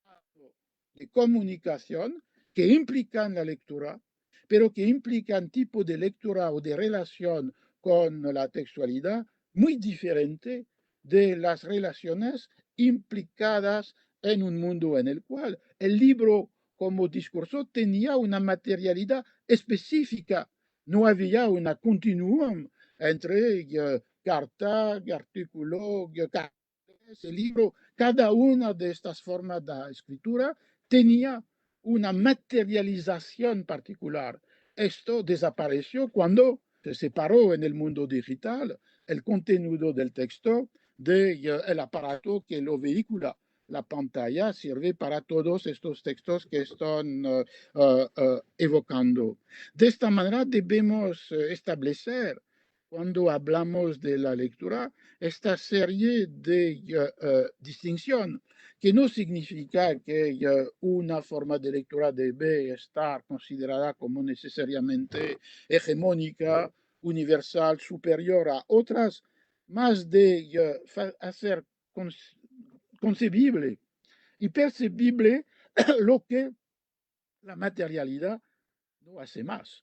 marco de comunicación que implican la lectura, pero que implican tipo de lectura o de relación con la textualidad muy diferente de las relaciones implicadas en un mundo en el cual el libro como discurso tenía una materialidad específica. No había una continuum entre carta, artículo, el libro. Cada una de estas formas de escritura tenía una materialización particular. Esto desapareció cuando se separó en el mundo digital el contenido del texto del aparato que lo vehicula. La pantalla sirve para todos estos textos que están evocando. De esta manera debemos establecer, cuando hablamos de la lectura, esta serie de distinción, que no significa que una forma de lectura debe estar considerada como necesariamente hegemónica, universal, superior a otras, más de hacer concebible y percibible lo que la materialidad no hace más.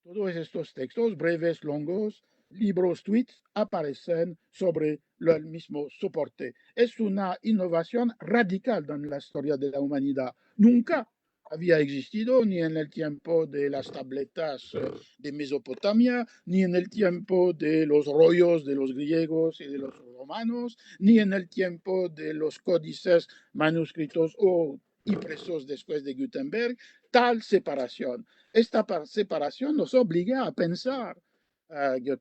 Todos estos textos, breves, longos, libros, tweets, aparecen sobre el mismo soporte. Es una innovación radical en la historia de la humanidad. Nunca había existido ni en el tiempo de las tabletas de Mesopotamia, ni en el tiempo de los rollos de los griegos y de los romanos, ni en el tiempo de los códices manuscritos o impresos después de Gutenberg, tal separación. Esta separación nos obliga a pensar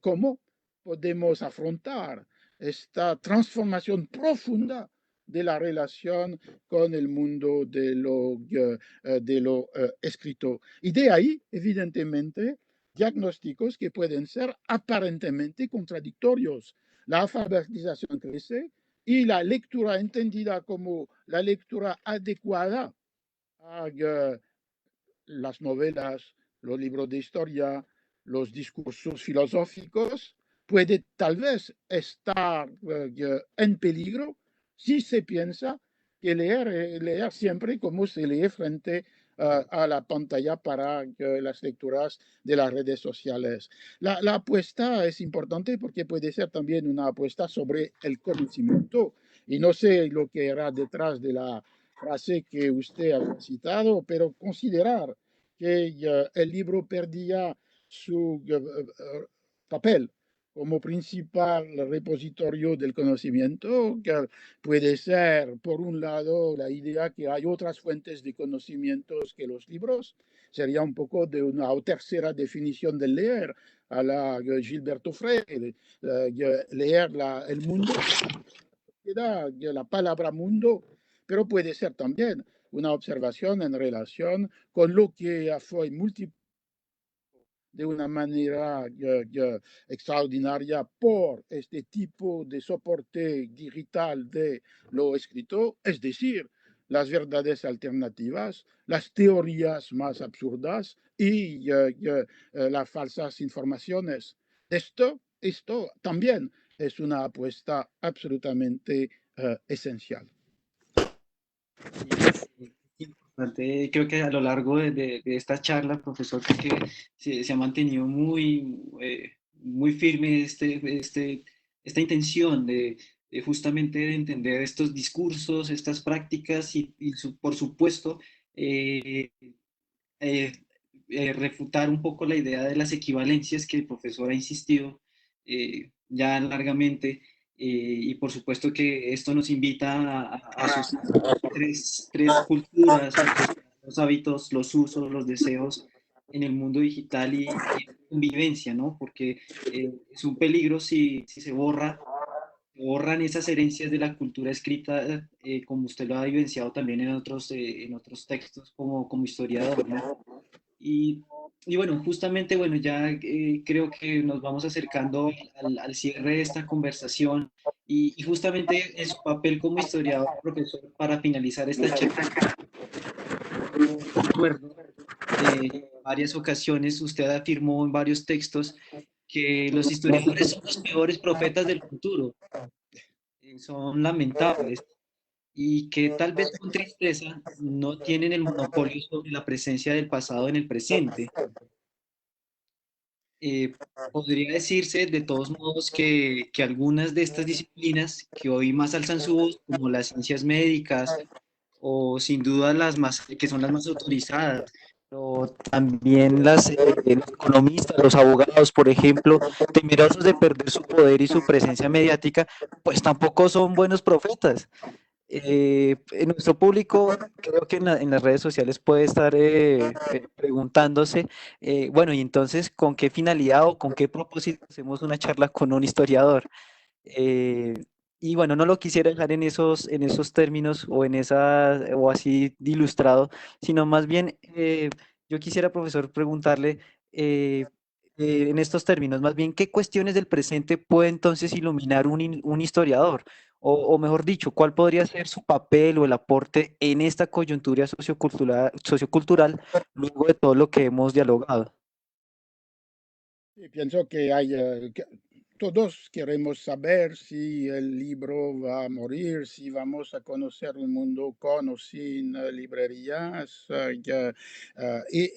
cómo podemos afrontar esta transformación profunda de la relación con el mundo de lo escrito. Y de ahí, evidentemente, diagnósticos que pueden ser aparentemente contradictorios. La alfabetización crece y la lectura entendida como la lectura adecuada a las novelas, los libros de historia, los discursos filosóficos, puede tal vez estar en peligro si se piensa que leer siempre como se lee frente a la pantalla para las lecturas de las redes sociales. La apuesta es importante porque puede ser también una apuesta sobre el conocimiento. Y no sé lo que era detrás de la frase que usted ha citado, pero considerar que el libro perdía su papel como principal repositorio del conocimiento, que puede ser, por un lado, la idea que hay otras fuentes de conocimientos que los libros, sería un poco de una tercera definición del leer, a la Gilberto Frey, leer el mundo, la palabra mundo, pero puede ser también una observación en relación con lo que fue multiplicado de una manera extraordinaria por este tipo de soporte digital de lo escrito, es decir, las verdades alternativas, las teorías más absurdas y las falsas informaciones. Esto también es una apuesta absolutamente esencial. Creo que a lo largo de esta charla, profesor, creo que se ha mantenido muy firme esta intención de justamente de entender estos discursos, estas prácticas y por supuesto, eh, eh, refutar un poco la idea de las equivalencias que el profesor ha insistido ya largamente. Y por supuesto que esto nos invita a asociar tres culturas, los hábitos, los usos, los deseos en el mundo digital y convivencia, ¿no? Porque es un peligro si se borran esas herencias de la cultura escrita, como usted lo ha vivenciado también en otros textos como historiador, ¿no? Y, y bueno, justamente, bueno, ya creo que nos vamos acercando al cierre de esta conversación y justamente en su papel como historiador, profesor, para finalizar esta charla, recuerdo varias ocasiones usted afirmó en varios textos que los historiadores son los peores profetas del futuro, son lamentables y que tal vez con tristeza no tienen el monopolio sobre la presencia del pasado en el presente. Eh, Podría decirse de todos modos que algunas de estas disciplinas que hoy más alzan su voz, como las ciencias médicas, o sin duda las más, que son las más autorizadas, pero también los economistas, los abogados, por ejemplo, temerosos de perder su poder y su presencia mediática, pues tampoco son buenos profetas. En nuestro público, creo que en las redes sociales puede estar preguntándose, bueno, y entonces, ¿con qué finalidad o con qué propósito hacemos una charla con un historiador? Eh, y bueno, no lo quisiera dejar en esos términos o en esa, o así de ilustrado, sino más bien yo quisiera, profesor, preguntarle eh, en estos términos, más bien, ¿qué cuestiones del presente puede entonces iluminar un historiador? O mejor dicho, ¿cuál podría ser su papel o el aporte en esta coyuntura sociocultural luego de todo lo que hemos dialogado? Y pienso que hay, todos queremos saber si el libro va a morir, si vamos a conocer un mundo con o sin librerías. Y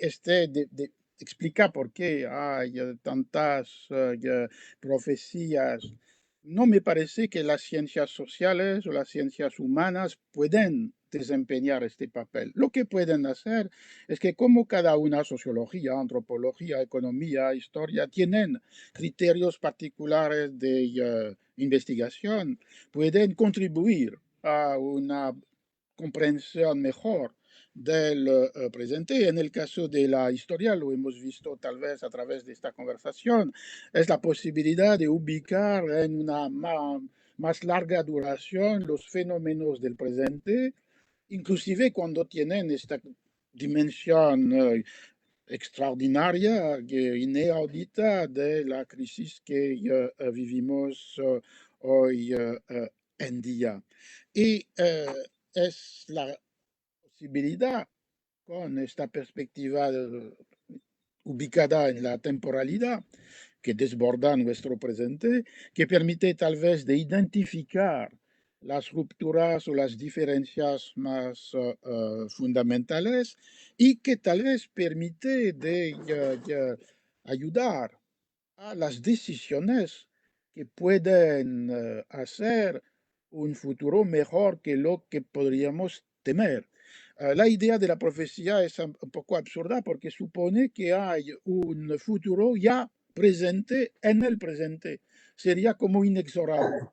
explica por qué hay tantas profecías. No me parece que las ciencias sociales o las ciencias humanas pueden desempeñar este papel. Lo que pueden hacer es que como cada una, sociología, antropología, economía, historia, tienen criterios particulares de investigación, pueden contribuir a una comprensión mejor del presente. En el caso de la historia, lo hemos visto tal vez a través de esta conversación, es la posibilidad de ubicar en una más larga duración los fenómenos del presente, inclusive cuando tienen esta dimensión extraordinaria, inaudita de la crisis que vivimos hoy en día. Y es la posibilidad con esta perspectiva ubicada en la temporalidad que desborda nuestro presente, que permite tal vez de identificar las rupturas o las diferencias más fundamentales y que tal vez permite de ayudar a las decisiones que pueden hacer un futuro mejor que lo que podríamos temer. La idea de la profecía es un poco absurda porque supone que hay un futuro ya presente en el presente. Sería como inexorable.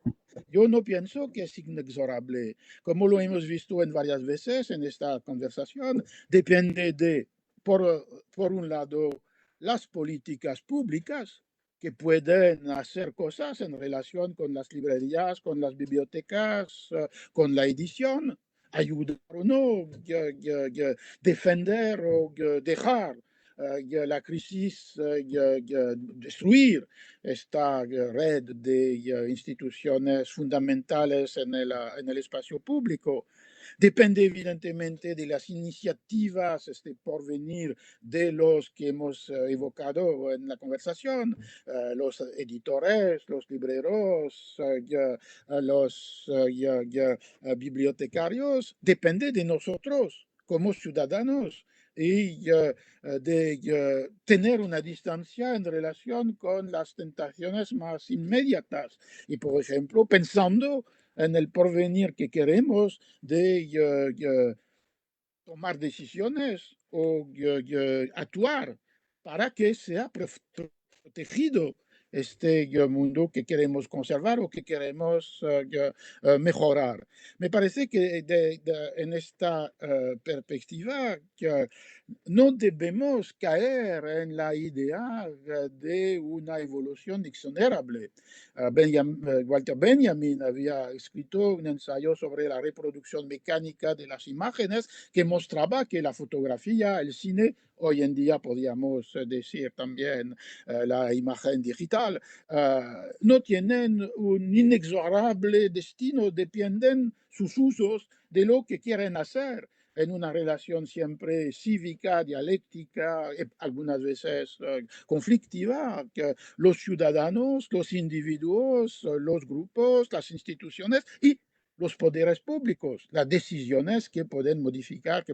Yo no pienso que es inexorable. Como lo hemos visto en varias veces en esta conversación, depende de, por un lado, las políticas públicas que pueden hacer cosas en relación con las librerías, con las bibliotecas, con la edición, ayudar o no, defender o dejar la crisis, destruir esta red de instituciones fundamentales en el espacio público. Depende evidentemente de las iniciativas por venir de los que hemos evocado en la conversación, los editores, los libreros, los bibliotecarios, depende de nosotros como ciudadanos y de tener una distancia en relación con las tentaciones más inmediatas. Y, por ejemplo, pensando en el porvenir que queremos de tomar decisiones o actuar para que sea protegido este mundo que queremos conservar o que queremos mejorar. Me parece que en esta perspectiva no debemos caer en la idea de una evolución inexorable. Walter Benjamin había escrito un ensayo sobre la reproducción mecánica de las imágenes que mostraba que la fotografía, el cine, hoy en día podríamos decir también la imagen digital, no tienen un inexorable destino, dependen sus usos de lo que quieren hacer en una relación siempre cívica, dialéctica, algunas veces conflictiva, que los ciudadanos, los individuos, los grupos, las instituciones y los poderes públicos, las decisiones que pueden modificar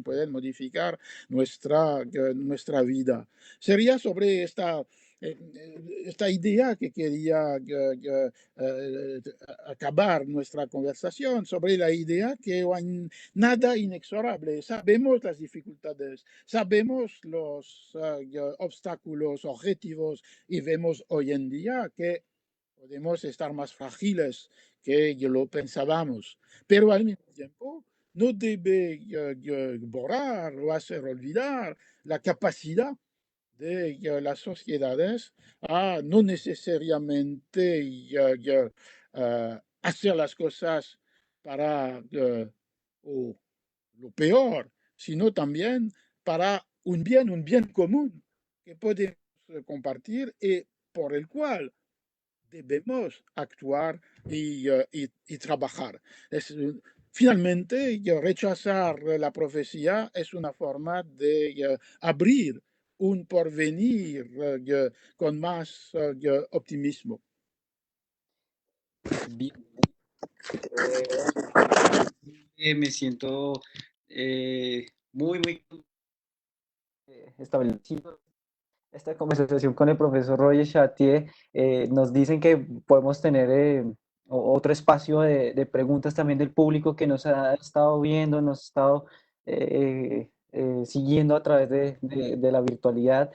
nuestra vida. Sería sobre esta idea que quería acabar nuestra conversación, sobre la idea que nada inexorable. Sabemos las dificultades, sabemos los obstáculos objetivos y vemos hoy en día que podemos estar más frágiles que lo pensábamos, pero al mismo tiempo no debe borrar o hacer olvidar la capacidad de las sociedades a no necesariamente hacer las cosas para lo peor, sino también para un bien común que podemos compartir y por el cual debemos actuar y trabajar. Finalmente, rechazar la profecía es una forma de abrir un porvenir con más optimismo. Bien, me siento muy establecido. Esta conversación con el profesor Roger Chartier, nos dicen que podemos tener otro espacio de preguntas también del público que nos ha estado viendo, nos ha estado siguiendo a través de la virtualidad.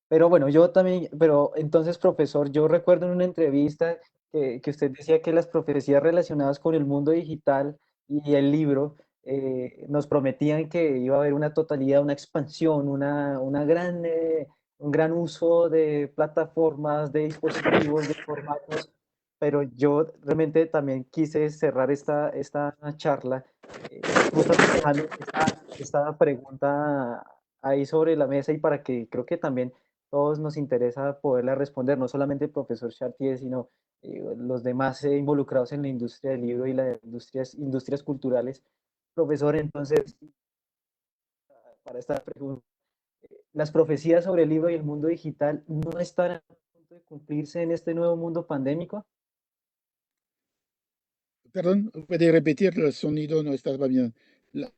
Pero bueno, yo también, pero entonces, profesor, yo recuerdo en una entrevista que usted decía que las profecías relacionadas con el mundo digital y el libro nos prometían que iba a haber una totalidad, una expansión, una gran un gran uso de plataformas, de dispositivos, de formatos, pero yo realmente también quise cerrar esta charla justamente dejando esta pregunta ahí sobre la mesa y para que creo que también todos nos interesa poderla responder, no solamente el profesor Chartier, sino los demás involucrados en la industria del libro y las industrias culturales. Profesor, entonces, para esta pregunta, las profecías sobre el libro y el mundo digital no están a punto de cumplirse en este nuevo mundo pandémico. Perdón, puede repetir el sonido, no estaba bien. La-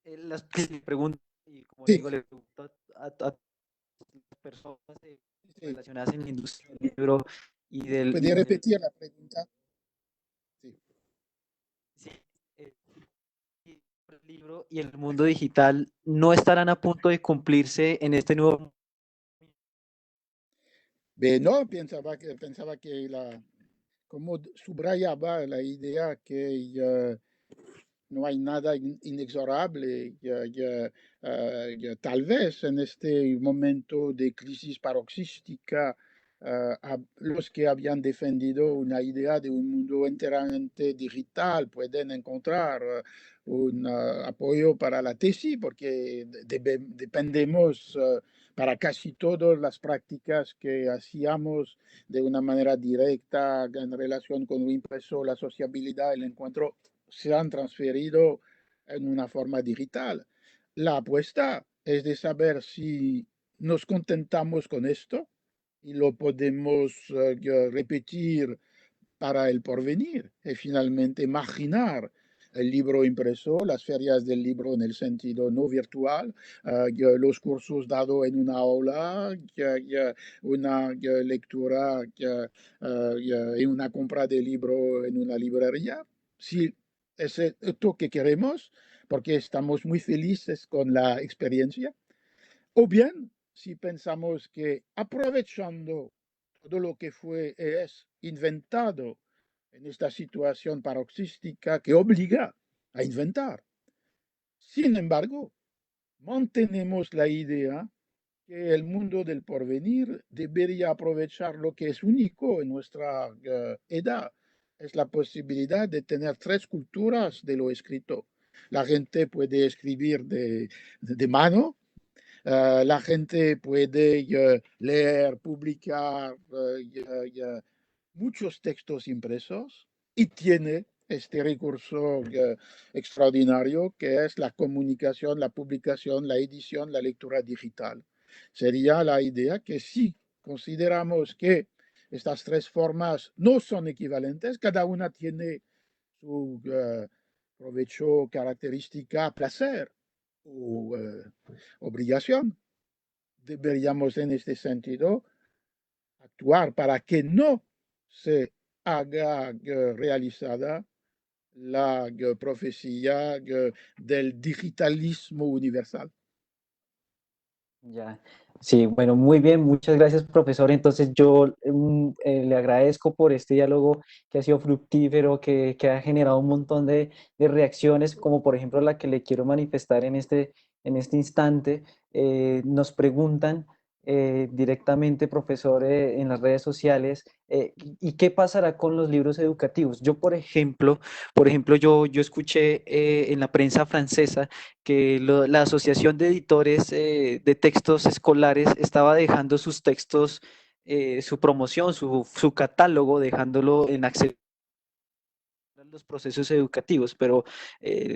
Las preguntas, y como le sí, digo, le pregunto a las personas sí, relacionadas en la industria del libro y puede repetir la pregunta. Sí. sí, eh, y el libro y el mundo digital no estarán a punto de cumplirse en este nuevo mundo. No, pensaba que como subrayaba la idea que no hay nada inexorable. Tal vez en este momento de crisis paroxística, los que habían defendido una idea de un mundo enteramente digital pueden encontrar un apoyo para la tesis, porque dependemos para casi todas las prácticas que hacíamos de una manera directa en relación con lo impreso, la sociabilidad, el encuentro se han transferido en una forma digital. La apuesta es de saber si nos contentamos con esto y lo podemos repetir para el porvenir y finalmente imaginar el libro impreso, las ferias del libro en el sentido no virtual, los cursos dados en una aula, una lectura y una compra de libro en una librería. Si es esto que queremos, porque estamos muy felices con la experiencia, o bien si pensamos que aprovechando todo lo que fue es inventado en esta situación paroxística que obliga a inventar. Sin embargo, mantenemos la idea que el mundo del porvenir debería aprovechar lo que es único en nuestra edad. Es la posibilidad de tener tres culturas de lo escrito. La gente puede escribir de mano, la gente puede leer, publicar muchos textos impresos y tiene este recurso extraordinario que es la comunicación, la publicación, la edición, la lectura digital. Sería la idea que si consideramos que estas tres formas no son equivalentes, cada una tiene su provecho, característica, placer o obligación. Deberíamos en este sentido actuar para que no se haga realizada la profecía del digitalismo universal. Ya, sí, bueno, muy bien, muchas gracias, profesor. Entonces yo le agradezco por este diálogo que ha sido fructífero, que ha generado un montón de reacciones, como por ejemplo la que le quiero manifestar en este instante. Nos preguntan directamente, profesor, en las redes sociales, ¿y qué pasará con los libros educativos? Yo, yo escuché en la prensa francesa que la Asociación de Editores de Textos Escolares estaba dejando sus textos, su promoción, su catálogo, dejándolo en acceso a los procesos educativos, pero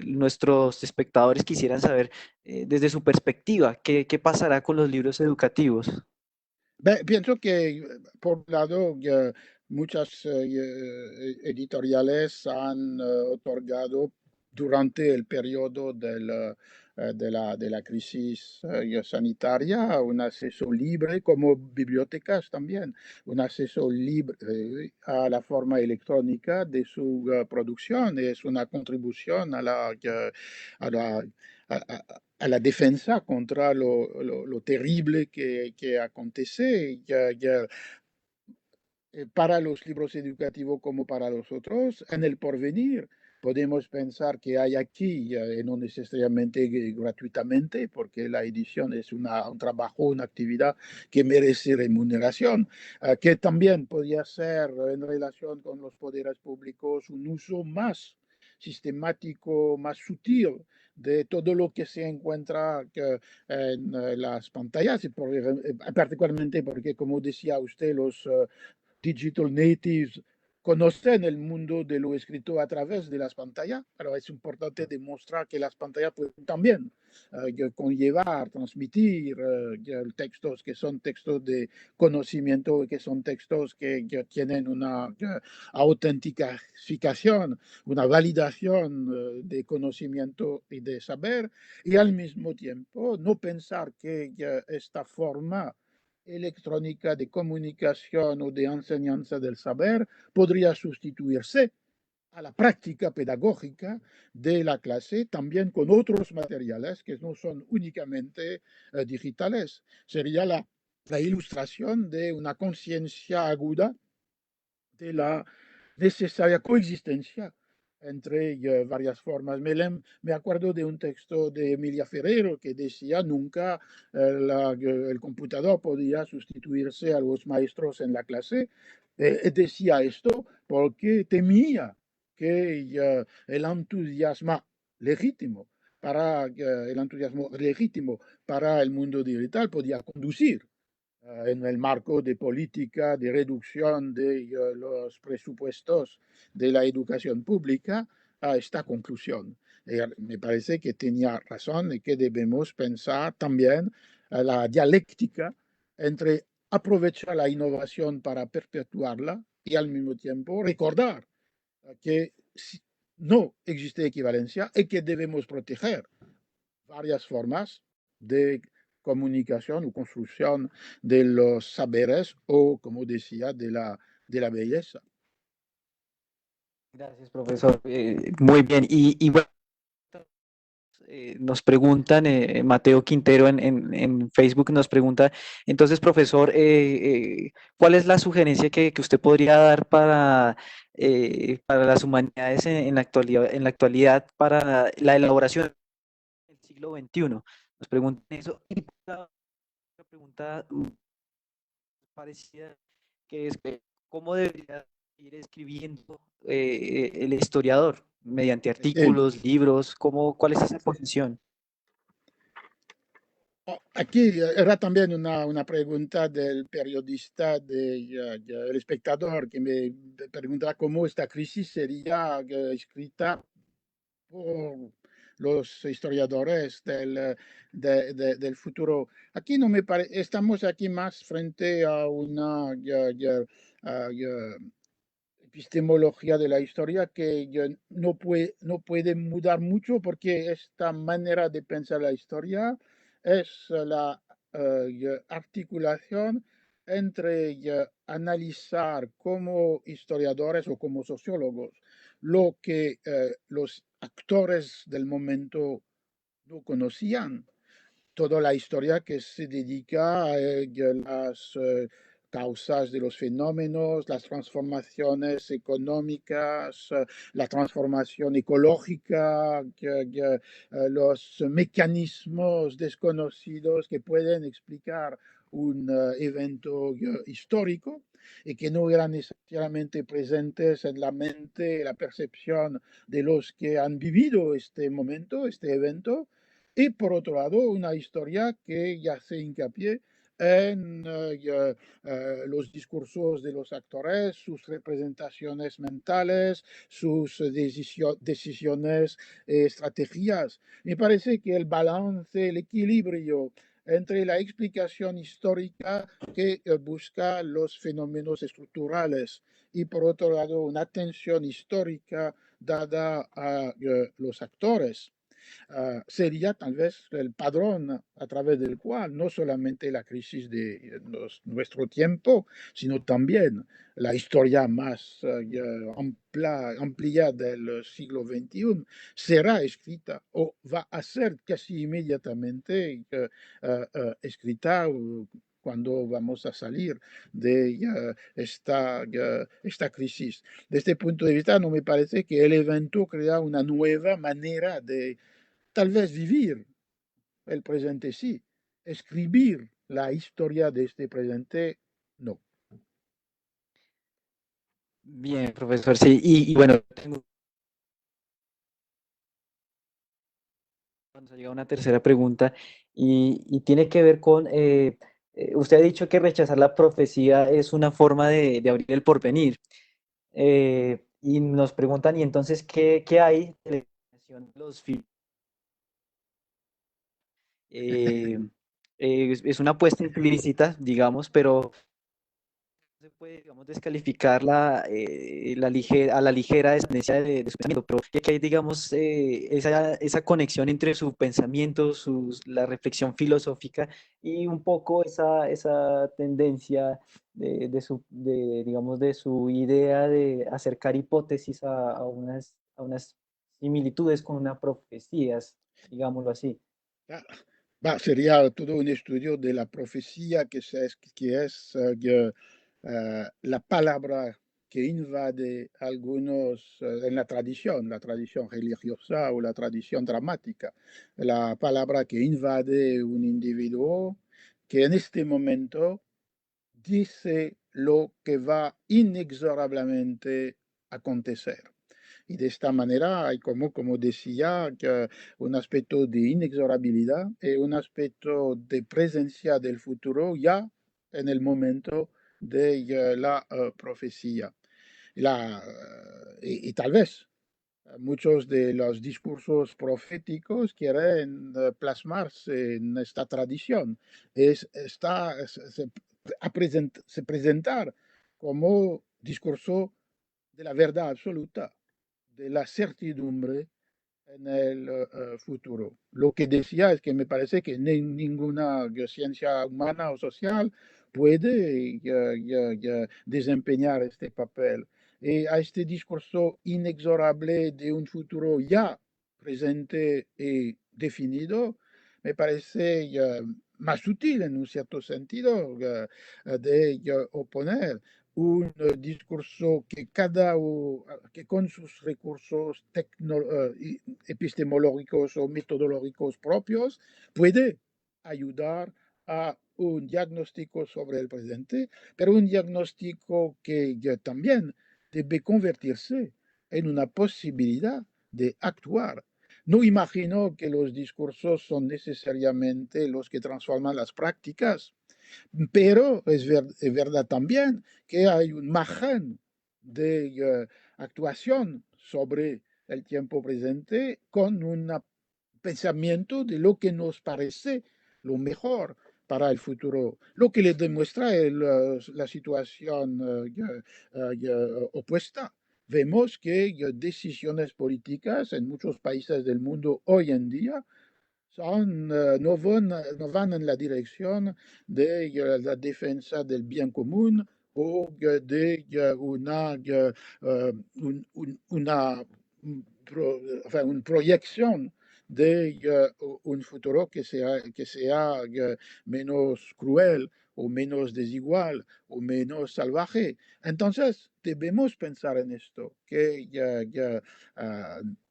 nuestros espectadores quisieran saber desde su perspectiva, qué pasará con los libros educativos? Pienso que, por un lado, muchas editoriales han otorgado durante el periodo de la crisis sanitaria un acceso libre, como bibliotecas también, un acceso libre a la forma electrónica de su producción. Es una contribución a la, a la defensa contra lo terrible que acontece para los libros educativos como para los otros. En el porvenir podemos pensar que hay aquí, no necesariamente gratuitamente, porque la edición es un trabajo, una actividad que merece remuneración, que también podría ser en relación con los poderes públicos un uso más sistemático, más sutil de todo lo que se encuentra en las pantallas, y particularmente porque, como decía usted, los digital natives conocen el mundo de lo escrito a través de las pantallas, pero es importante demostrar que las pantallas pueden también conllevar, transmitir textos que son textos de conocimiento, que son textos que tienen una autentificación, una validación de conocimiento y de saber, y al mismo tiempo no pensar que esta forma electrónica de comunicación o de enseñanza del saber podría sustituirse a la práctica pedagógica de la clase también con otros materiales que no son únicamente digitales. Sería la ilustración de una conciencia aguda de la necesaria coexistencia entre varias formas. Me acuerdo de un texto de Emilia Ferrero que decía nunca el computador podía sustituirse a los maestros en la clase. Decía esto porque temía que el entusiasmo legítimo el entusiasmo legítimo para el mundo digital podía conducir en el marco de política de reducción de los presupuestos de la educación pública a esta conclusión. Me parece que tenía razón y que debemos pensar también la dialéctica entre aprovechar la innovación para perpetuarla y al mismo tiempo recordar que no existe equivalencia y que debemos proteger varias formas de comunicación o construcción de los saberes o, como decía, de la belleza. Gracias, profesor. Muy bien. Y bueno, nos preguntan, Mateo Quintero en Facebook nos pregunta, entonces, profesor, ¿cuál es la sugerencia que usted podría dar para las humanidades en la actualidad para la elaboración del siglo XXI? nos preguntan eso. Y la otra pregunta parecida, que es cómo debería ir escribiendo el historiador, mediante Sí. artículos, libros, cuál es esa posición. Oh, aquí era también una pregunta del periodista, el espectador, que me pregunta cómo esta crisis sería escrita por los historiadores del futuro. Aquí no me parece, estamos aquí más frente a una epistemología de la historia que no puede mudar mucho porque esta manera de pensar la historia es la articulación entre analizar como historiadores o como sociólogos lo que los actores del momento no conocían, toda la historia que se dedica a las causas de los fenómenos, las transformaciones económicas, la transformación ecológica, los mecanismos desconocidos que pueden explicar un evento histórico y que no eran necesariamente presentes en la mente, la percepción de los que han vivido este momento, este evento. Y por otro lado, una historia que ya se hincapié en los discursos de los actores, sus representaciones mentales, sus decisiones, estrategias. Me parece que el balance, el equilibrio entre la explicación histórica que busca los fenómenos estructurales y por otro lado una atención histórica dada a los actores, sería tal vez el padrón a través del cual no solamente la crisis de nuestro tiempo, sino también la historia más amplia del siglo XXI será escrita o va a ser casi inmediatamente escrita cuando vamos a salir de esta crisis. Desde este punto de vista, no me parece que el evento crea una nueva manera de tal vez vivir el presente sí, escribir la historia de este presente no. Bien, profesor, sí, y bueno, nos ha llegado una tercera pregunta y tiene que ver con, usted ha dicho que rechazar la profecía es una forma de abrir el porvenir. Y nos preguntan, ¿y entonces qué hay de la imaginación de los eh, es una apuesta implícita, digamos, pero se puede, digamos, descalificar a la ligera descendencia de su pensamiento, pero que hay, digamos, esa conexión entre su pensamiento, la reflexión filosófica y un poco esa tendencia digamos, de su idea de acercar hipótesis a unas similitudes con una profecías, digámoslo así. Ah, sería todo un estudio de la profecía que es la palabra que invade algunos en la tradición religiosa o la tradición dramática, la palabra que invade un individuo que en este momento dice lo que va inexorablemente a acontecer. Y de esta manera hay como decía, que un aspecto de inexorabilidad y un aspecto de presencia del futuro ya en el momento de la profecía. Y tal vez muchos de los discursos proféticos quieren plasmarse en esta tradición, se presentar como discurso de la verdad absoluta, de la certidumbre en el futuro. Lo que decía es que me parece que ninguna ciencia humana o social puede desempeñar este papel. Y a este discurso inexorable de un futuro ya presente y definido, me parece más útil en un cierto sentido de oponer un discurso que con sus recursos epistemológicos o metodológicos propios puede ayudar a un diagnóstico sobre el presente, pero un diagnóstico que ya también debe convertirse en una posibilidad de actuar. No imagino que los discursos son necesariamente los que transforman las prácticas, pero es verdad también que hay un margen de actuación sobre el tiempo presente con un pensamiento de lo que nos parece lo mejor para el futuro, lo que le demuestra la situación opuesta. Vemos que decisiones políticas en muchos países del mundo hoy en día no van en la dirección de la defensa del bien común o de una enfin, una proyección de un futuro que sea menos cruel o menos desigual o menos salvaje. Entonces, debemos pensar en esto, que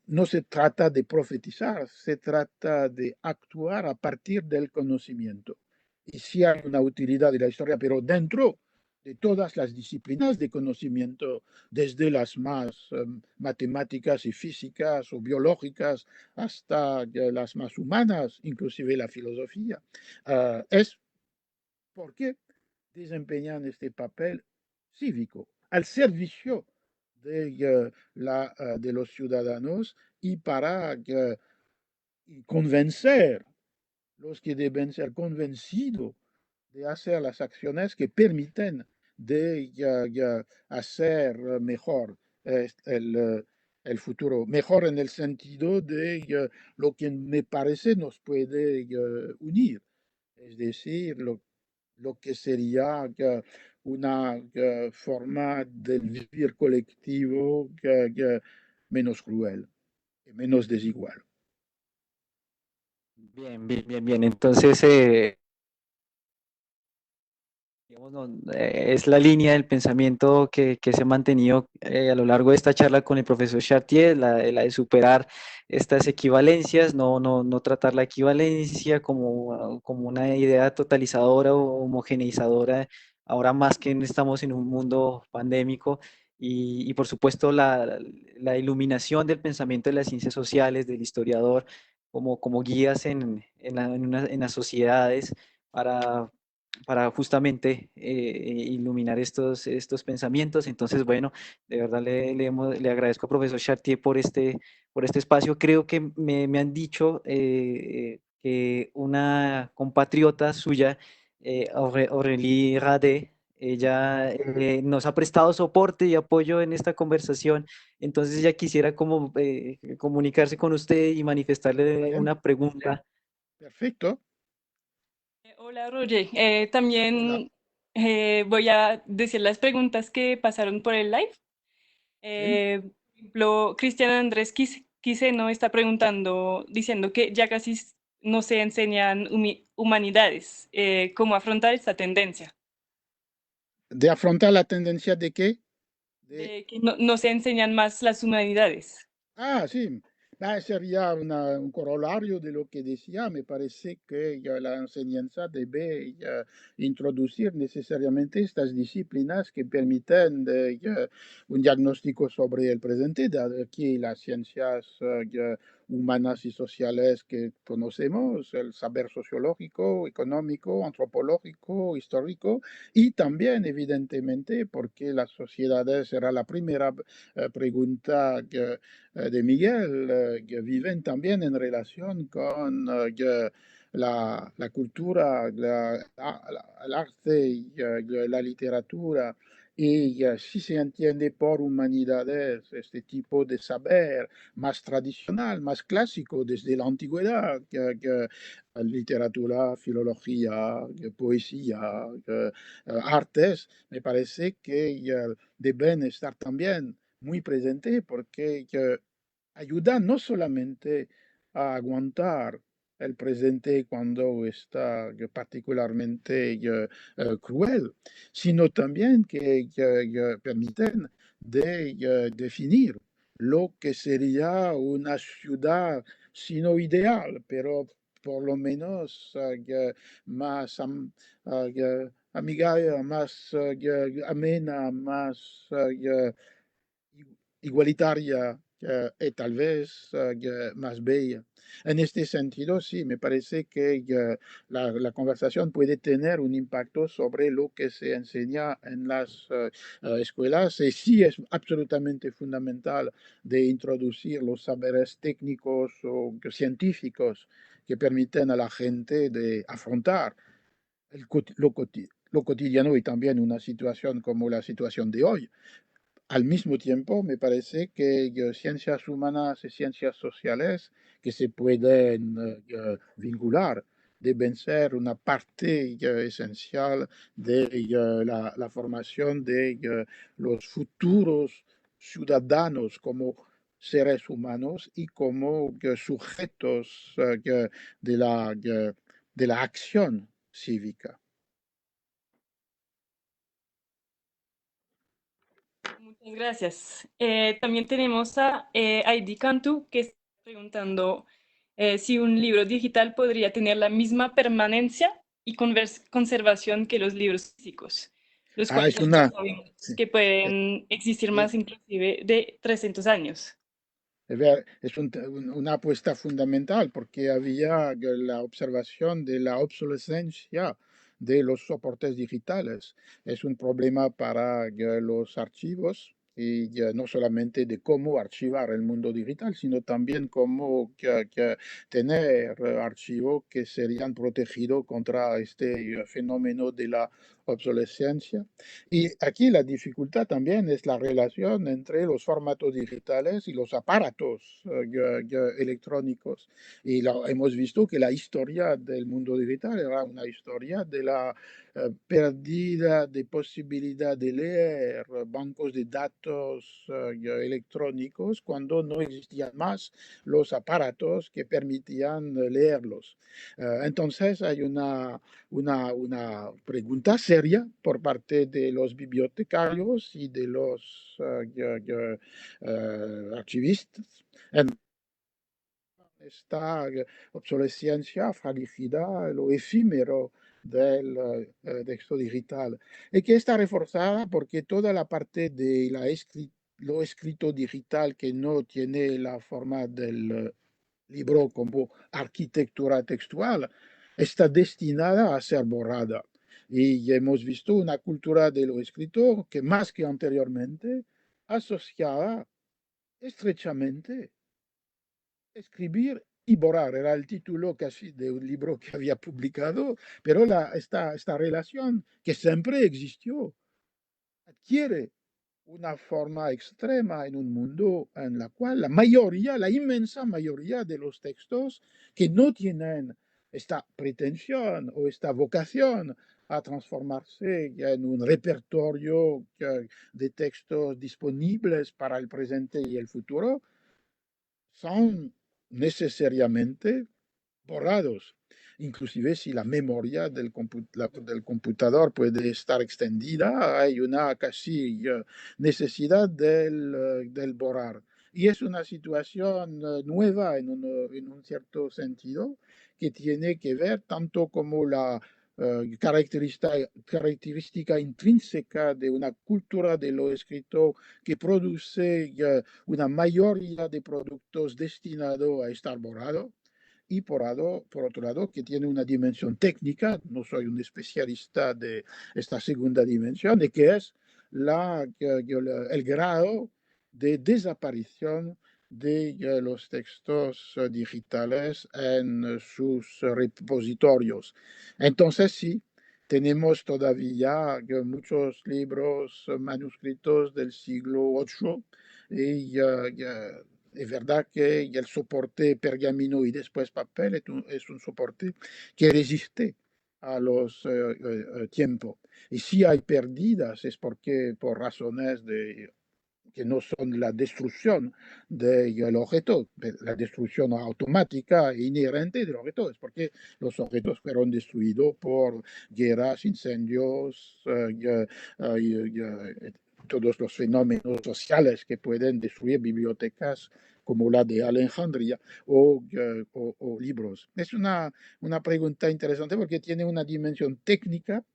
no se trata de profetizar, se trata de actuar a partir del conocimiento. Y sí hay una utilidad de la historia, pero dentro de todas las disciplinas de conocimiento, desde las más matemáticas y físicas o biológicas hasta las más humanas, inclusive la filosofía, es porque desempeñan este papel cívico al servicio de los ciudadanos y para convencer los que deben ser convencidos de hacer las acciones que permiten de hacer mejor el futuro, mejor en el sentido de lo que me parece nos puede unir, es decir, lo que sería una forma de vivir colectivo menos cruel, menos desigual. Bien, bien, bien, bien. Entonces, digamos, es la línea del pensamiento que se ha mantenido a lo largo de esta charla con el profesor Chartier, la de superar estas equivalencias, no tratar la equivalencia como una idea totalizadora o homogeneizadora, ahora más que estamos en un mundo pandémico, y por supuesto la iluminación del pensamiento de las ciencias sociales, del historiador, como guías en las sociedades para justamente iluminar estos pensamientos. Entonces, bueno, de verdad le agradezco al profesor Chartier por este espacio. Creo que me han dicho que una compatriota suya, Aurélie Radé, ella nos ha prestado soporte y apoyo en esta conversación. Entonces, ella quisiera como comunicarse con usted y manifestarle Bien, una pregunta. perfecto. Hola, Roger. Hola. También voy a decir las preguntas que pasaron por el live. Sí. Por ejemplo, Cristian Andrés Quiseno está preguntando, diciendo que ya casi no se enseñan humanidades. ¿Cómo afrontar esta tendencia? De afrontar la tendencia de qué? De De que no se enseñan más las humanidades. Sí, sería un corolario de lo que decía. Me parece que ya la enseñanza debe ya introducir necesariamente estas disciplinas que permiten ya un diagnóstico sobre el presente, de aquí las ciencias ya humanas y sociales que conocemos, el saber sociológico, económico, antropológico, histórico, y también, evidentemente, porque las sociedades será la primera pregunta de Miguel, que viven también en relación con la cultura, el arte, la literatura. Y si se entiende por humanidades este tipo de saber más tradicional, más clásico desde la antigüedad, literatura, filología, poesía, artes, me parece que deben estar también muy presentes porque ayuda no solamente a aguantar el presente cuando está particularmente cruel, sino también que permiten de definir lo que sería una ciudad, si no ideal, pero por lo menos más amigable, más amena, más igualitaria y tal vez más bella. En este sentido, sí, me parece que la conversación puede tener un impacto sobre lo que se enseña en las escuelas y sí es absolutamente fundamental de introducir los saberes técnicos o científicos que permiten a la gente de afrontar lo cotidiano y también una situación como la situación de hoy. Al mismo tiempo, me parece que ciencias humanas y ciencias sociales que se pueden vincular deben ser una parte esencial de la formación de los futuros ciudadanos como seres humanos y como sujetos de la acción cívica. Muchas gracias. También tenemos a Heidi Cantu que está preguntando si un libro digital podría tener la misma permanencia y conservación que los libros físicos, los Ah, cuales es ya una... sabemos sí, que eh, pueden existir eh, más inclusive de 300 años. Es una apuesta fundamental porque había la observación de la obsolescencia de los soportes digitales. Es un problema para los archivos y no solamente de cómo archivar el mundo digital, sino también cómo tener archivos que serían protegidos contra este fenómeno de la obsolescencia. Y aquí la dificultad también es la relación entre los formatos digitales y los aparatos electrónicos. Y hemos visto que la historia del mundo digital era una historia de la pérdida de posibilidad de leer bancos de datos electrónicos cuando no existían más los aparatos que permitían leerlos. Entonces hay una pregunta seria por parte de los bibliotecarios y de los archivistas en esta obsolescencia, fragilidad, lo efímero del texto digital, y que está reforzada porque toda la parte de lo escrito digital que no tiene la forma del libro como arquitectura textual, está destinada a ser borrada. Y hemos visto una cultura de lo escrito que más que anteriormente asociada estrechamente escribir y borrar. Era el título casi de un libro que había publicado, pero esta relación que siempre existió adquiere una forma extrema en un mundo en la cual la mayoría, la inmensa mayoría de los textos que no tienen esta pretensión o esta vocación a transformarse en un repertorio de textos disponibles para el presente y el futuro, son necesariamente borrados. Inclusive si la memoria del computador puede estar extendida, hay una casi necesidad del borrar. Y es una situación nueva en un cierto sentido que tiene que ver tanto como la característica intrínseca de una cultura de lo escrito que produce una mayoría de productos destinados a estar borrados y por otro lado, que tiene una dimensión técnica, no soy un especialista de esta segunda dimensión, de que es el grado de desaparición de los textos digitales en sus repositorios. Entonces, sí, tenemos todavía muchos libros manuscritos del siglo VIII y es verdad que el soporte pergamino y después papel es un soporte que resiste a los tiempos. Y si hay pérdidas es porque por razones que no son la destrucción del objeto, la destrucción automática e inherente del objeto, es porque los objetos fueron destruidos por guerras, incendios, todos los fenómenos sociales que pueden destruir bibliotecas como la de Alejandría o libros. Es una pregunta interesante porque tiene una dimensión técnica,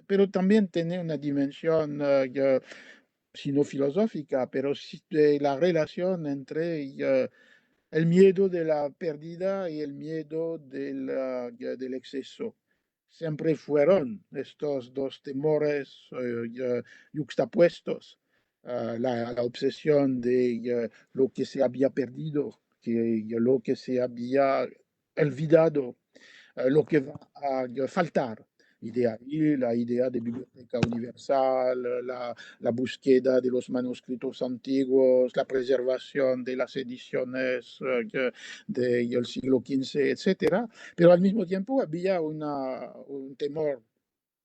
pero también tiene una dimensión sino filosófica, pero sí de la relación entre el miedo de la pérdida y el miedo del exceso. Siempre fueron estos dos temores yuxtapuestos. La obsesión de lo que se había perdido, lo que se había olvidado, lo que va a faltar. Y de ahí la idea de biblioteca universal, la búsqueda de los manuscritos antiguos, la preservación de las ediciones del siglo XV, etcétera. Pero al mismo tiempo había un temor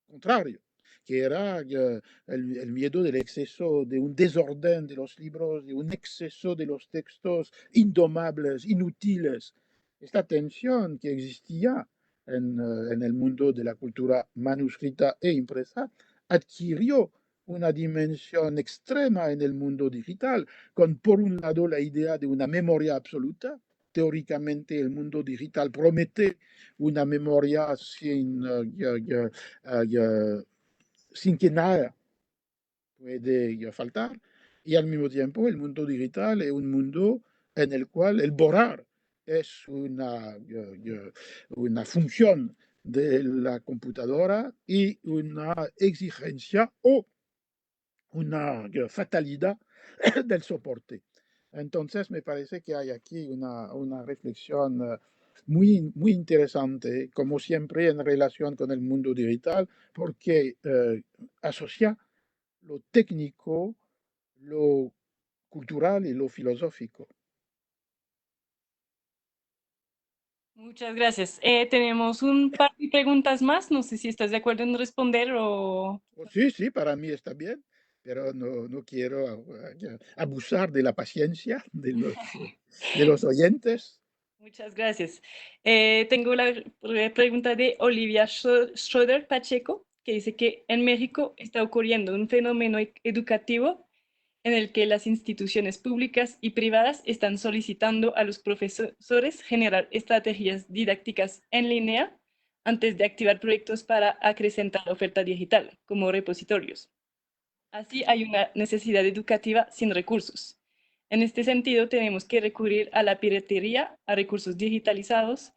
contrario, que era el miedo del exceso, de un desorden de los libros, de un exceso de los textos indomables, inútiles. Esta tensión que existía en el mundo de la cultura manuscrita e impresa adquirió una dimensión extrema en el mundo digital, con por un lado la idea de una memoria absoluta. Teóricamente el mundo digital promete una memoria sin que nada puede faltar. Y al mismo tiempo el mundo digital es un mundo en el cual el borrar es una función de la computadora y una exigencia o una fatalidad del soporte. Entonces, me parece que hay aquí una reflexión muy interesante, como siempre en relación con el mundo digital, porque asocia lo técnico, lo cultural y lo filosófico. Muchas gracias. Tenemos un par de preguntas más. No sé si estás de acuerdo en responder o... Oh, sí, sí, para mí está bien, pero no quiero abusar de la paciencia de los oyentes. Muchas gracias. Tengo la pregunta de Olivia Schroeder Pacheco, que dice que en México está ocurriendo un fenómeno educativo en el que las instituciones públicas y privadas están solicitando a los profesores generar estrategias didácticas en línea antes de activar proyectos para acrecentar la oferta digital, como repositorios. Así hay una necesidad educativa sin recursos. En este sentido, tenemos que recurrir a la piratería, a recursos digitalizados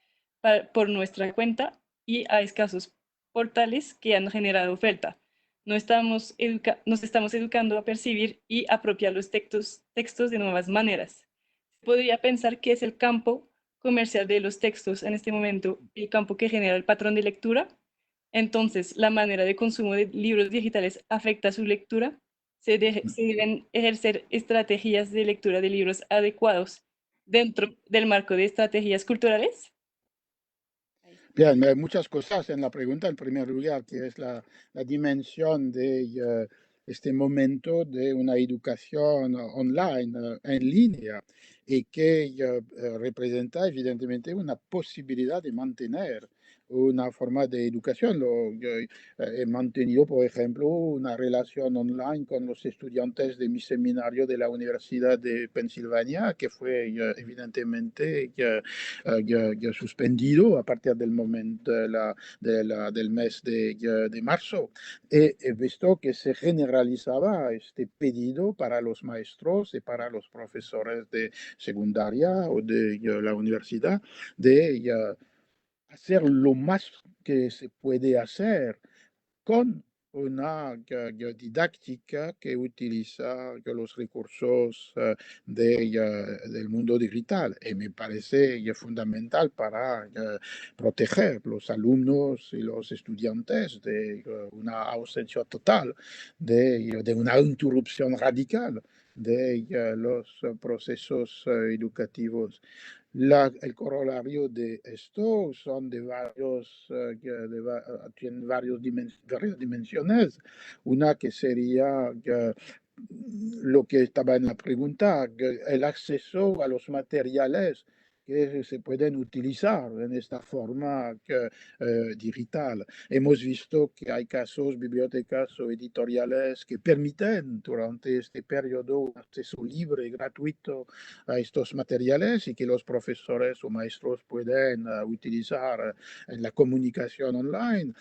por nuestra cuenta y a escasos portales que han generado oferta. Nos estamos educando a percibir y apropiar los textos de nuevas maneras. Se podría pensar que es el campo comercial de los textos en este momento el campo que genera el patrón de lectura. Entonces, la manera de consumo de libros digitales afecta su lectura. Se deben ejercer estrategias de lectura de libros adecuados dentro del marco de estrategias culturales. Bien, hay muchas cosas en la pregunta. En primer lugar, que es la dimensión de este momento de una educación online, en línea, y que representa evidentemente una posibilidad de mantener una forma de educación. He mantenido, por ejemplo, una relación online con los estudiantes de mi seminario de la Universidad de Pensilvania, que fue evidentemente suspendido a partir del momento del mes de marzo. He visto que se generalizaba este pedido para los maestros y para los profesores de secundaria o de la universidad de hacer lo más que se puede hacer con una didáctica que utiliza los recursos del mundo digital. Y me parece fundamental para proteger los alumnos y los estudiantes de una ausencia total, de una interrupción radical de los procesos educativos. El corolario de esto son tienen varias dimensiones. Una que sería lo que estaba en la pregunta, el acceso a los materiales que se pueden utilizar en esta forma digital. Hemos visto que hay casos, bibliotecas o editoriales que permiten durante este periodo un acceso libre y gratuito a estos materiales y que los profesores o maestros pueden utilizar en la comunicación online.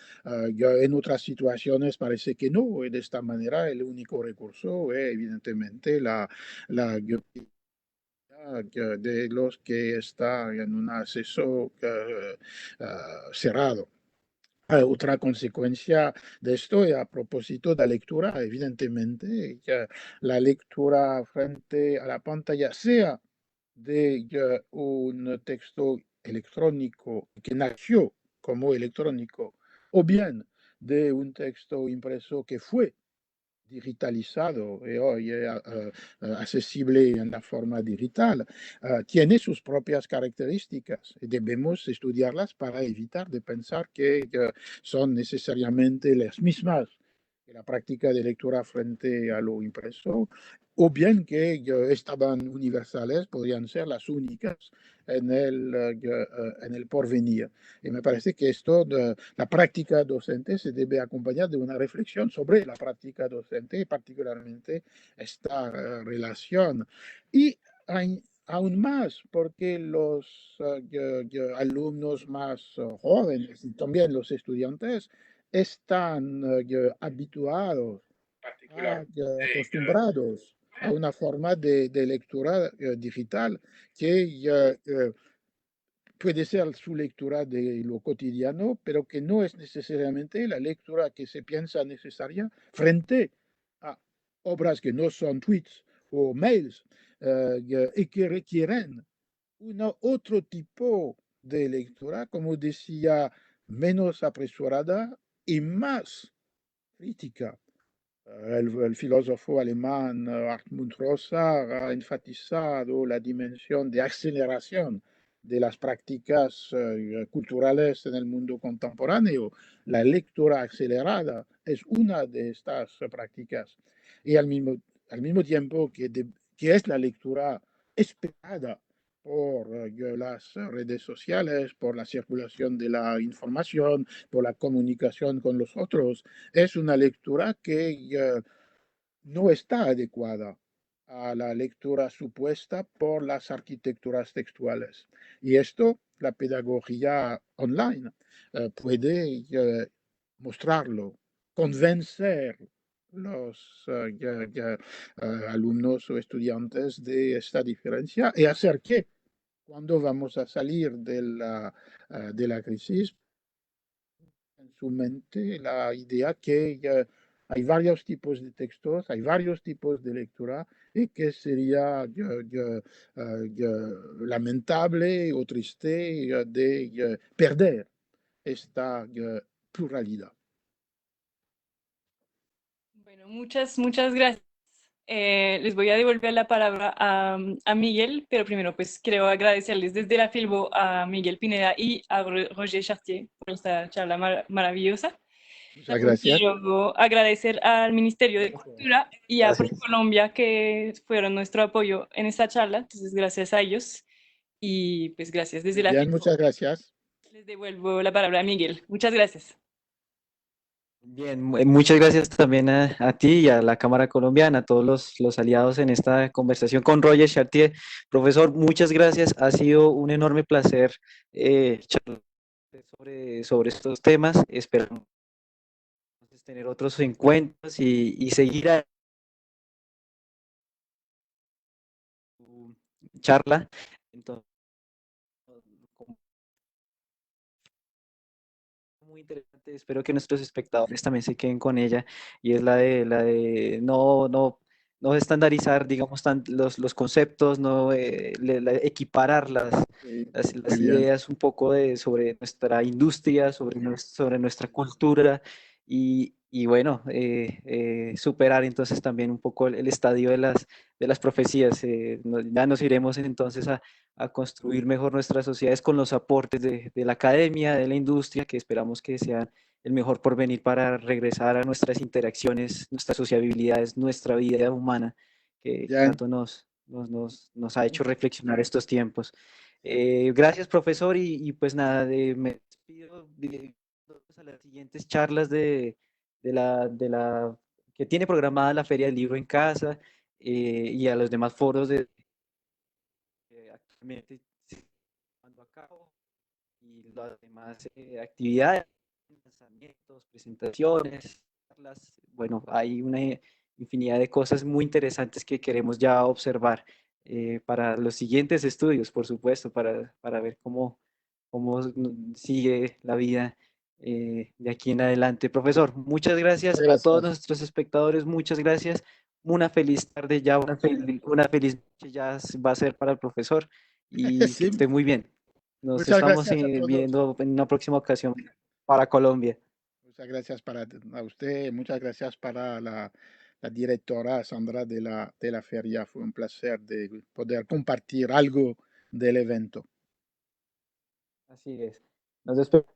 Ya en otras situaciones parece que no, y de esta manera el único recurso es evidentemente la de los que están en un acceso cerrado. Otra consecuencia de esto, y a propósito de la lectura, evidentemente, que la lectura frente a la pantalla, sea de un texto electrónico que nació como electrónico, o bien de un texto impreso que fue digitalizado y hoy accesible en la forma digital, tiene sus propias características y debemos estudiarlas para evitar de pensar que son necesariamente las mismas que la práctica de lectura frente a lo impreso, o bien que estaban universales, podrían ser las únicas en el porvenir. Y me parece que esto, la práctica docente se debe acompañar de una reflexión sobre la práctica docente y particularmente esta relación. Y hay, aún más, porque los alumnos más jóvenes y también los estudiantes están habituados, acostumbrados a una forma de lectura digital que puede ser su lectura de lo cotidiano, pero que no es necesariamente la lectura que se piensa necesaria frente a obras que no son tweets o mails y que requieren otro tipo de lectura, como decía, menos apresurada y más crítica. El filósofo alemán Hartmut Rosa ha enfatizado la dimensión de aceleración de las prácticas culturales en el mundo contemporáneo. La lectura acelerada es una de estas prácticas y al mismo tiempo que es la lectura esperada por las redes sociales, por la circulación de la información, por la comunicación con los otros, es una lectura que no está adecuada a la lectura supuesta por las arquitecturas textuales. Y esto, la pedagogía online puede mostrarlo, convencer los alumnos o estudiantes de esta diferencia y hacer que cuando vamos a salir de la crisis, en su mente la idea que hay varios tipos de textos, hay varios tipos de lectura y que sería lamentable o triste de perder esta pluralidad. Bueno, muchas gracias. Les voy a devolver la palabra a Miguel, pero primero pues quiero agradecerles desde la Filbo a Miguel Pineda y a Roger Chartier por esta charla maravillosa. Muchas También gracias. quiero agradecer al Ministerio de Cultura y a Gracias. Colombia que fueron nuestro apoyo en esta charla, entonces gracias a ellos y pues gracias desde la Bien, Filbo. muchas gracias. Les devuelvo la palabra a Miguel. Muchas gracias. Bien, muchas gracias también a ti y a la Cámara Colombiana, a todos los aliados en esta conversación con Roger Chartier. Profesor, muchas gracias. Ha sido un enorme placer charlar sobre estos temas. Esperamos tener otros encuentros y seguir a tu charla. Entonces, muy interesante, espero que nuestros espectadores también se queden con ella, y es la de no estandarizar, digamos, los conceptos, no equiparar Sí, las muy bien. ideas un poco sobre nuestra industria, sobre nuestra cultura, y bueno, superar entonces también un poco el estadio de las profecías. Ya nos iremos entonces a construir mejor nuestras sociedades con los aportes de la academia, de la industria, que esperamos que sean el mejor porvenir para regresar a nuestras interacciones, nuestras sociabilidades, nuestra vida humana, que Bien, tanto nos ha hecho reflexionar estos tiempos. Gracias, profesor, y pues nada, me despido a las siguientes charlas de la que tiene programada la Feria del Libro en Casa, y a los demás foros que actualmente se están llevando a cabo, y las demás actividades, lanzamientos, presentaciones, charlas. Bueno, hay una infinidad de cosas muy interesantes que queremos ya observar para los siguientes estudios, por supuesto, para ver cómo sigue la vida de aquí en adelante. Profesor, muchas muchas gracias a todos gracias. nuestros espectadores, muchas gracias. Una feliz tarde ya, una feliz noche ya va a ser para el profesor, y que Sí, esté muy bien. Nos muchas estamos gracias a todos. viendo en una próxima ocasión para Colombia. Muchas gracias a usted, muchas gracias para la directora Sandra de la feria. Fue un placer de poder compartir algo del evento. Así es. Nos despedimos.